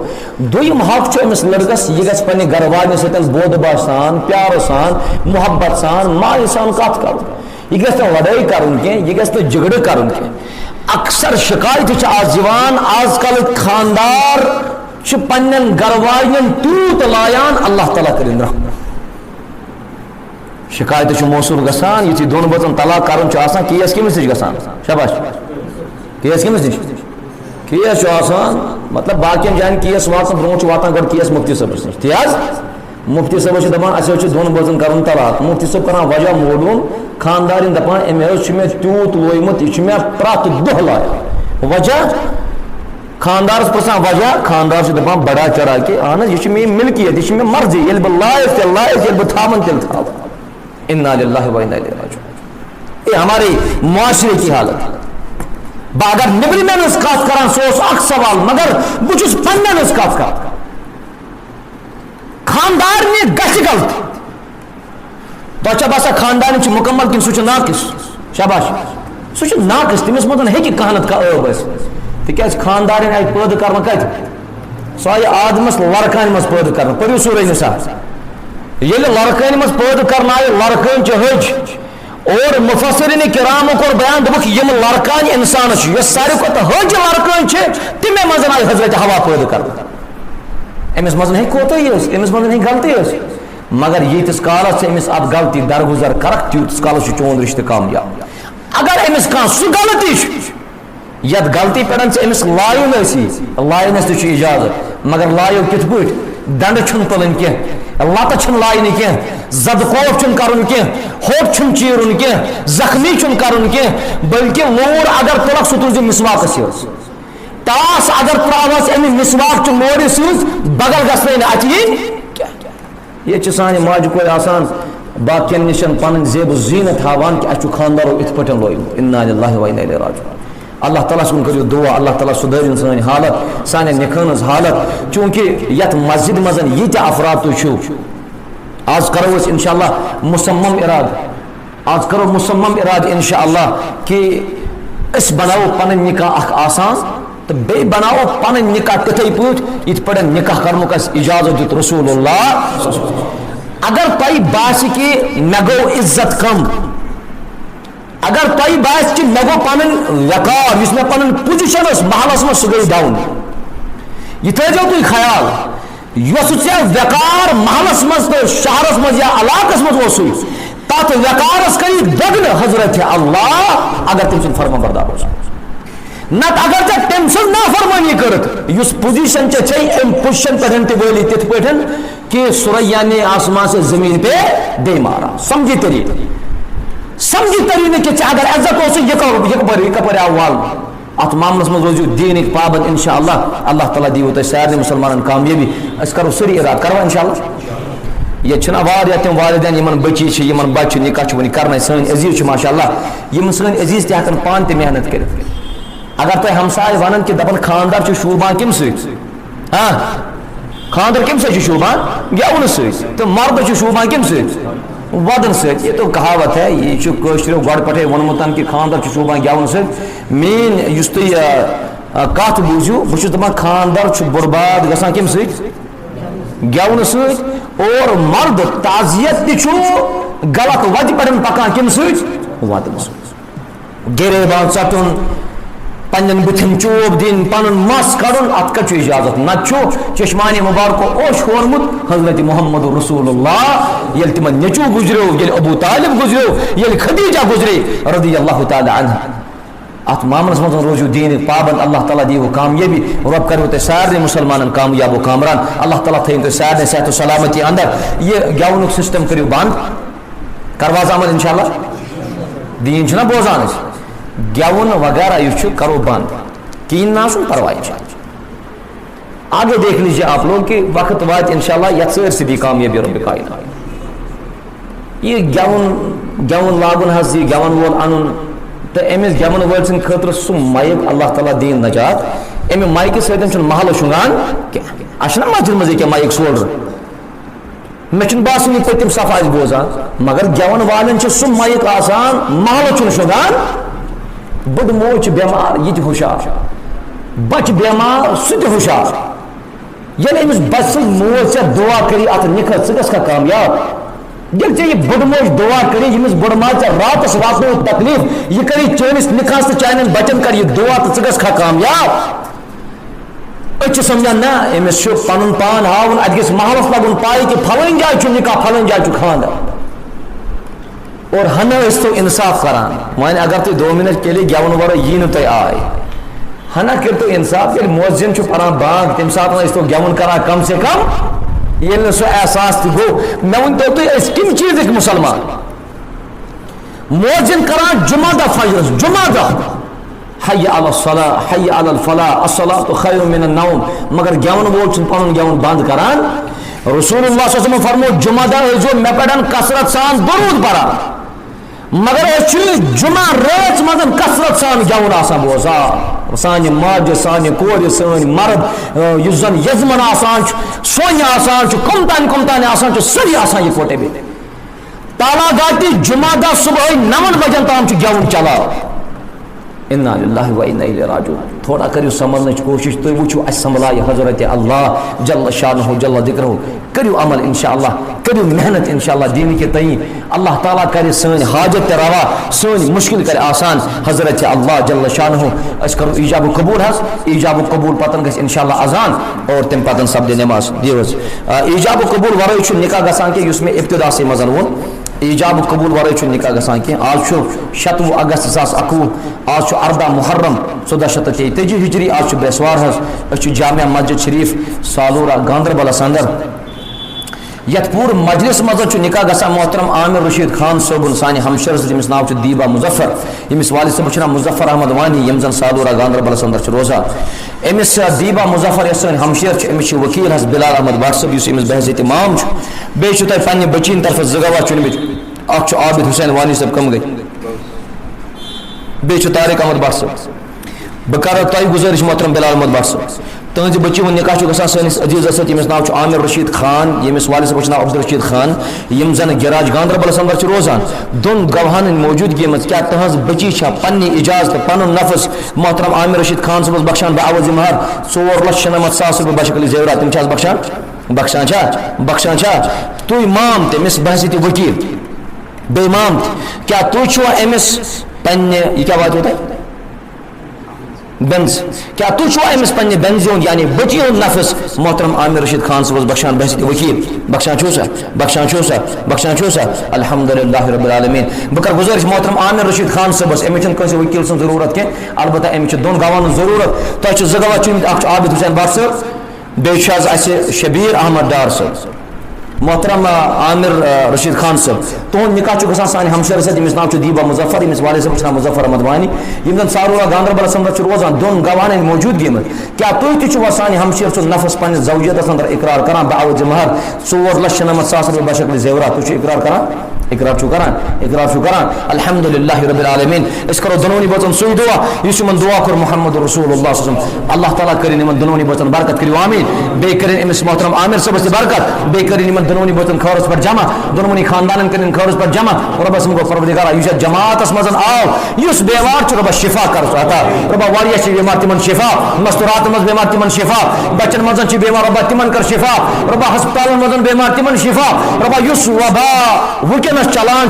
دویم حق امس لڑکس یہ گھس پنہ گھر والن ستن بودبا سان پیار سان محبت سان ماے سان کت کر یہ گھس نہ لڑائی کرن کی یہ گھس نہ جھگڑ کرن کی اکثر شکایت آز آز کل خاندار پن گھر والن تیوت لایان اللہ تعالیٰ کرن رحم شکایت موصول گسان یہ دون بچن طلاق کرن کیس کمس نش گسان شاباش کیس کمس نش کیس مطلب باقین جائن کیس واتن برو واتان گۄڈٕ کیس مفتی صٲبس نش تیز مفتی صٲب دپان اَسہِ دون بچن کرن طلاق مفتی صٲب کران وجہ معلوم خاندارن دپان امہ مے تیوت لویمت یہ مے پرٛٮ۪تھ دۄہ لایان وجہ خاندارس پرسان وجہ خاندار دپان بڑا چڑھا کہ اہن یہ میری ملکیت یہ مرضی ییٚلہِ بہٕ لایس تیٚلہِ لایس ییٚلہِ بہٕ تھاون تیٚلہِ تھاو انا للہ و انا الیہ راجعون یہ ہمارے معاشرے کی حالت اگر نبرمین کت کران سہ اخ سوال مگر بہت پنن کت کر خاندار گھِ غلطی تہ باسان خاندان مکمل کن سہ ناقص شاباش سہ ناقص تمس مت ہیٚکہِ کانٛہہ نتہٕ کانٛہہ ٲب ٲسِتھ تکیازِ خاندارن آیہِ پٲدٕ کرنہٕ کتہِ سۄ آیہِ آدمس لڑکانہِ منٛز پٲدٕ کرنہٕ پٔرِو سورہ نساء ییٚلہِ لڑکٲنۍ منٛز پٲدٕ کرنہٕ آیہِ لڑکٲنۍ چہِ ہج اور مفسرین کرامو کور بیان دوٚپُکھ یم لڑکانہِ انسانس چھِ یۄس ساروی کھۄتہٕ ہج لڑکٲنۍ چھِ تمے منٛز آیہِ حضرت ہوا پٲدٕ کرنہٕ أمِس منٛز ہیٚکہِ کوتاہی ٲسِتھ أمِس منٛز ہیٚکہِ غلطی ٲسِتھ مگر ییٖتِس کالس ژٕ أمِس اَتھ غلطی درگُزر کرکھ تیوٗتِس کالس چھُ چون رشتہٕ کامیاب اگر أمِس کانٛہہ سُہ غلطی چھُ یتھ غلطی پٮ۪ٹھ ژٕ أمِس لایُن ٲسی لاینس تہِ چھُ اجازت مگر لایو کِتھ پٲٹھۍ ڈنڈٕ چھُنہٕ تُلٕنۍ کینٛہہ لتہٕ چھُنہٕ لاینہِ کینٛہہ زدٕ کوف چھُنہٕ کرُن کینٛہہ ہوٚٹ چھُنہٕ چیٖرُن کینٛہہ زخمی چھُنہٕ کرُن کینٛہہ بلکہِ لوٗر اگر تُلکھ سُہ تُلزِ مسواکس سۭتۍ ٹاس اگر تراوس امہِ مسواک چہِ لورِ سۭتۍ بغل گژھنٕے نہٕ اَتھِ یِنۍ ییٚتہِ چھِ سانہِ ماجہِ کورِ آسان باقین نِش پنٕنۍ زیب زیٖنت ہاوان کہِ اَسہِ چھُ خاندارو یِتھ پٲٹھۍ لویمُت انا للہ و انا الیہ راجعون اللہ تعالیٰ سن کٔرِو دعا اللہ تعالیٰ سُدھٲرِن سٲنۍ حالت سانٮ۪ن نِکہن ہٕنٛز حالت چوٗنٛکہِ یتھ مسجد منٛز ییٖتیاہ افراد تُہۍ چھِو آز کرو أسۍ انشاءاللہ مُصمم ارادٕ آز کرو مُصمم ارادٕ انشاءاللہ کہ أسۍ بناوو پنٕنۍ نکاح اکھ آسان تہٕ بیٚیہِ بناوو پنٕنۍ نکاح تِتھٕے پٲٹھۍ یِتھ پٲٹھۍ نکاح کرنُک اَسہِ اجازت دیُت رسول اللہ اگر تۄہہِ باسہِ کہ مےٚ گوٚو عزت کم اگر تۄہہِ باسہِ کہ مےٚ گوٚو پنٕنۍ وقار یُس مےٚ پنٕنۍ پُزِشن ٲس محلس منٛز سُہ گٔے ڈاوُن یہِ تھٲیزیو تُہۍ خیال یۄس ژےٚ وقار محلس منٛز تہٕ شہرس منٛز یا علاقس منٛز اوسُے تتھ وقارس کٔرِو دۄگنہٕ حضرت اللہ اگر تٔمۍ سُنٛد فرما بردار اوس نتہٕ اگر ژےٚ تٔمۍ سٕنٛز نافرمٲنی کٔرٕتھ یُس پُزِشن ژےٚ چھے امہِ پُزِشن پٮ۪ٹھ تہِ وٲلی تِتھ پٲٹھۍ کہ سُریا نے آسمان سے زمین پہ دے مارا سمجھی تری نہ کہ اگر عزت اوس یہ کپر آو وال ات معاملس مز روزیو دینک پابند انشاءاللہ اللہ تعالیٰ دیو تۄہہِ سارنٕے مسلمانن کامیٲبی أسۍ کرو سٲری ارادٕ کروا انشاءاللہ ییٚتہِ چھِنہ واریاہ تِم والدین یِمن بچی چھِ یِمن بچہِ چھِ نکاح چھُ وُنہِ کرنے سٲنۍ عزیز چھِ ماشاءاللہ یِم سٲنۍ عزیز تہِ ہٮ۪کن پانہٕ تہِ محنت کٔرِتھ اگر تۄہہِ ہمساے ونن کہ دپن خاندار چھُ شوٗبان کمہِ سۭتۍ خاندر کمہِ سۭتۍ چھُ شوٗبان گٮ۪ونہٕ سۭتۍ تہٕ مرد چھُ شوٗبان کمہِ سۭتۍ ودن سۭتۍ یہ تو کہاوت ہے یہ چھُ کٲشریو گۄڈٕ پٮ۪ٹھے ووٚنمُت کہ خاندر چھُ شوٗبان گٮ۪ونہٕ سۭتۍ میٲنۍ یُس تُہۍ کتھ بوٗزِو بہٕ چھُس دپان خاندر چھُ برباد گژھان کمہِ سۭتۍ گٮ۪ونہٕ سۭتۍ اور مرد تعزیت تہِ چھُ غلط وتہِ پٮ۪ٹھ پکان کمہِ سۭتۍ ودنہٕ سۭتۍ گریبان ژٹُن پنن بتھن چوب دن پن مس کڑن ات کٹ اجازت نت چشمانی مبارکو اوش ہورمت حضرت محمد رسول اللہ یل تم نچو گزرو یل ابو طالب گزرو یل خدیجہ گزرے رضی اللہ تعالی عنہ ات معاملس مز روزو دین پابند اللہ تعالیٰ دیو کامیابی رب کرو تہ سارے مسلمان کامیاب و کامران اللہ تعالیٰ تھین تو سارے صحت و سلامتی اندر یہ گیونک سسٹم کریو بند کرواز عمل انشاءاللہ دین چھنا بوزان گیون وغیرہ یہ کرو بند کین نہ سن پرواہ آگے دیکھ لیجیے آپ لوگ کہ وقت وات انشاءاللہ یہ سر سے بھی کامیابی رب کائنات یہ گیون لاگن حض یہ گیون وول ان تو امس گیون ول سن خاطر سہ مائک اللہ تعالیٰ دین نجات امہ مائکہ ستن محل شنگان اچھا مسجد مزے کیا مائک سولر مے باسان یہ پتم صفا بوزان مگر گیون والن سہ مائک آسان محل شنگان بڑ موج بیمار یہ ہوشار بچ بیمار سہ ہوشار یل امس بچ سن موج ے دعا کری ات نکھت ثہ گھس کامیاب یل ے یہ بڑ موج دعا کری یمس بڑ ما ے راتس واتنو تکلیف یہ کری چانس نکاس تو چانن بچن کر یہ دعا تو ثہ گھس کامیاب اچھ سمجھان نا امس پن پان ہاؤن ات گھس محلس لگن پائی کہ پھلن جائے نکاح پھلن جائے خاندر اور ہنہ اس تو انصاف کران وان اگر تھی 2 منٹ کے لیے گیون ورے یہ نہ آئے ہنہ کر تو انصاف یل مؤذن پران بانگ تم سات اس تو گیون کران کم سے کم یل سو احساس تہ گو مے ون تو اس کم چیز مسلمان مؤذن کران جمعہ دہ فجر جمعہ دہ حی علی الصلاۃ حی علی الفلاح الصلاۃ خیر من النوم مگر گیون وول چھ پن گیون بند کران رسول اللہ صلی اللہ علیہ وسلم فرمو جمعہ دہ جو مے پڑھن کثرت سان درود پڑھان مگر اس جمعہ رات مزن کثرت سان گیون آسان بوزان سانہ ماجہ سانہ کور سن مرد اس زن یزمن آسان سونہ آسان کم تان آسان ساری آسان یہ کوٹے بھی تالا گاٹی جمعہ دہ صبح 9 بجن تام گیون چلاو انا للہ و انا الیہ راجعون تھوڑا کریو سمجھنچ کوشش تھی وچھو اس سنبھلائے حضرت اللہ جل شانہ جل ذکرہ کریو عمل انشاءاللہ کریو محنت انشاءاللہ دین کے تئیں اللہ تعالیٰ کرے سن حاجت روا سن مشکل کرے آسان حضرت اللہ جل شانہ اس کرو ایجاب و قبول حس ایجاب و قبول پتن گھس انشاءاللہ اذان اور تم پتن سبد نماز دیوز ایجاب و قبول ورائے چھ نکاح گسان کہ اس میں ابتدا سے مزن وون ایجاب قبول ورائے چھ نکاح گسان کہ آج 7 اگست 2021 آج 14 محرم 1433 ہجری آج بیسوار حس جامع مسجد شریف سالورہ گاندربلس اندر یت پور مجلس مز نکاح گسان محترم عامر رشید خان صوبن سانہ ہمشر یمس ناو دیبا مظفر یمس والد صاحب چھ مظفر احمد وانی یم زن سالورہ گاندربلس اندر روزان امس دیبا مظفر یس سن ہمشیر امس وکیل حس بلال احمد بٹ صاحب اس امس بحثیت امام بیچ تہ پنہ بچین طرف زگوا چنمت اخ عابد حسین وانی صاحب کم گئی بیچ طارق احمد بٹ صاحب بہ کر تہ گزارش محترم بلال احمد بٹ صاحب تہذ بچی ہند نکاح گھان سنس عزیز اسد یمس ناو عامر رشید خان یمس والد صاحب ناو عبد الرشید خان یم زن گراج گاندربلس اندر روزان دون گواہن موجودگی مز کیا تہذ بچی پنہ اجازت پن نفس محترم عامر رشید خان صاحب بخشان بعوض مہر 4,96,000 روپے بشکل زیورات تم بخشان تھی مام تمس بحثیت وکیل بے مام کیا تھی امس پنہ یہ کیا واتو تہ بنز کیا تھی امس پنہ بنز یعنی بچی ہند نفس محترم عامر رشید خان صاحب بخشان بحثیت وکیل بخشان چھو سا الحمدللہ رب العالمین بہ کر گزارش محترم عامر رشید خان صاحبس امس کنس وکیل سن ضرورت کی البتہ امس 2 گواہن ضرورت تہ زٕ گواہ چنمت اخ عابد حسین بٹ صاحب بیٚیہِ چھُ اس شبیر احمد ڈار صاحب محترم عامر رشید خان صاحب تہد نکاح گھان سانہ ہمشر سۭتۍ ییٚمِس ناو دیبا مظفر ییٚمِس والد صاحب ناو مظفر احمد وانی یم زن سارورہ گاندربلس اندر روزان 2 گواہن موجودگی مز کیا تھی تہ سانہ ہمشیر سن نفس پنس زوجیتس اندر اقرار کران بعوض مہر 4,96,000 روپے بشکل زیورات تھی اقرار کران الحمدللہ رب العالمین اس کرو دنونی بچن سوئی دعا اس من دعا کر محمد رسول اللہ صلی اللہ علیہ وسلم اللہ تعالیٰ کرین من دنونی بچن برکت کریو آمین بے کرین امس محترم عامر صاحب سے برکت بے کرین من دنونی بچن خورس پر جمع دنونی خاندان کرین خورس پر جمع رب اسم کو پروردگار یوش جماعت اس مزن آو یوس بیمار چھ رب شفا کر عطا رب واریہ چھ بیمار تمن شفا مستورات مز بیمار تمن شفا بچن مزن چھ بیمار رب تمن کر شفا رب ہسپتال مزن بیمار تمن شفا رب یوس وبا وکن چلان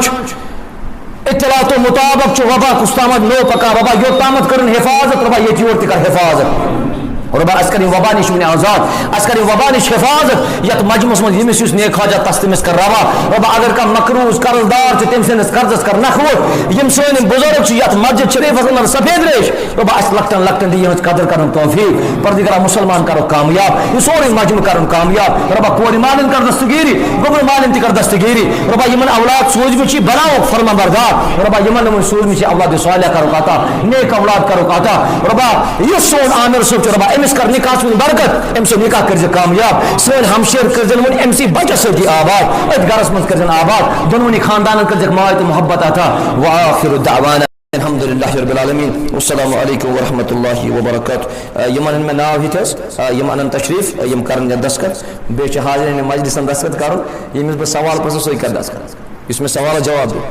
اطلاعات و مطابق وبا کستامت نو پکا ربا یوتامت کرن حفاظت ربا یہ چیور تکر حفاظت ربا اس کریں وبا نش ون آزاد اس کریں وبا نش حفاظت یت مجمس من یمس یس نیک حاجت تس تمس کر روا ربا اگر کم مقروض قرض دار تم سندس قرضس کر نخوت یم سن بزرگ یت مسجد شریف اندر سفید ریش ربا اس لکٹن لکٹن دی یہچ قدر کرن توفیق پردگار مسلمان کرو کامیاب یہ سورے مجمع کرن کامیاب ربا کوری مالن کر دستگیری گبر مالن تہ کر دستگیری ربا یمن اولاد سوج وچ بناو فرما بردار ربا یمن سوج وچ اولاد صالح کرو عطا نیک اولاد کرو عطا ربا یہ سون عامر سوچ ربا امس کر نکاح من برکت امس نکاح کر کامیاب سن ہمشیر کر ون امسی بچہ ستی آباد ات گرس من کر آباد دونونی خاندان کر ماحول محبت عطا واخر دعوانا الحمد للہ رب العالمین والسلام علیکم ورحمۃ اللہ وبرکاتہ یمن میں ناو ہتس یم ان تشریف یم کرن دستخط بیچ حاضرین مجلس دستخط کرن یمس بہ سوال پرسو سوی کر دستخط اس میں سوال جواب دو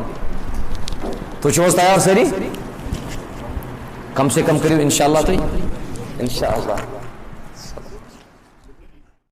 تو چھو تیار سری کم سے کم کریو انشاءاللہ تو انشاءاللہ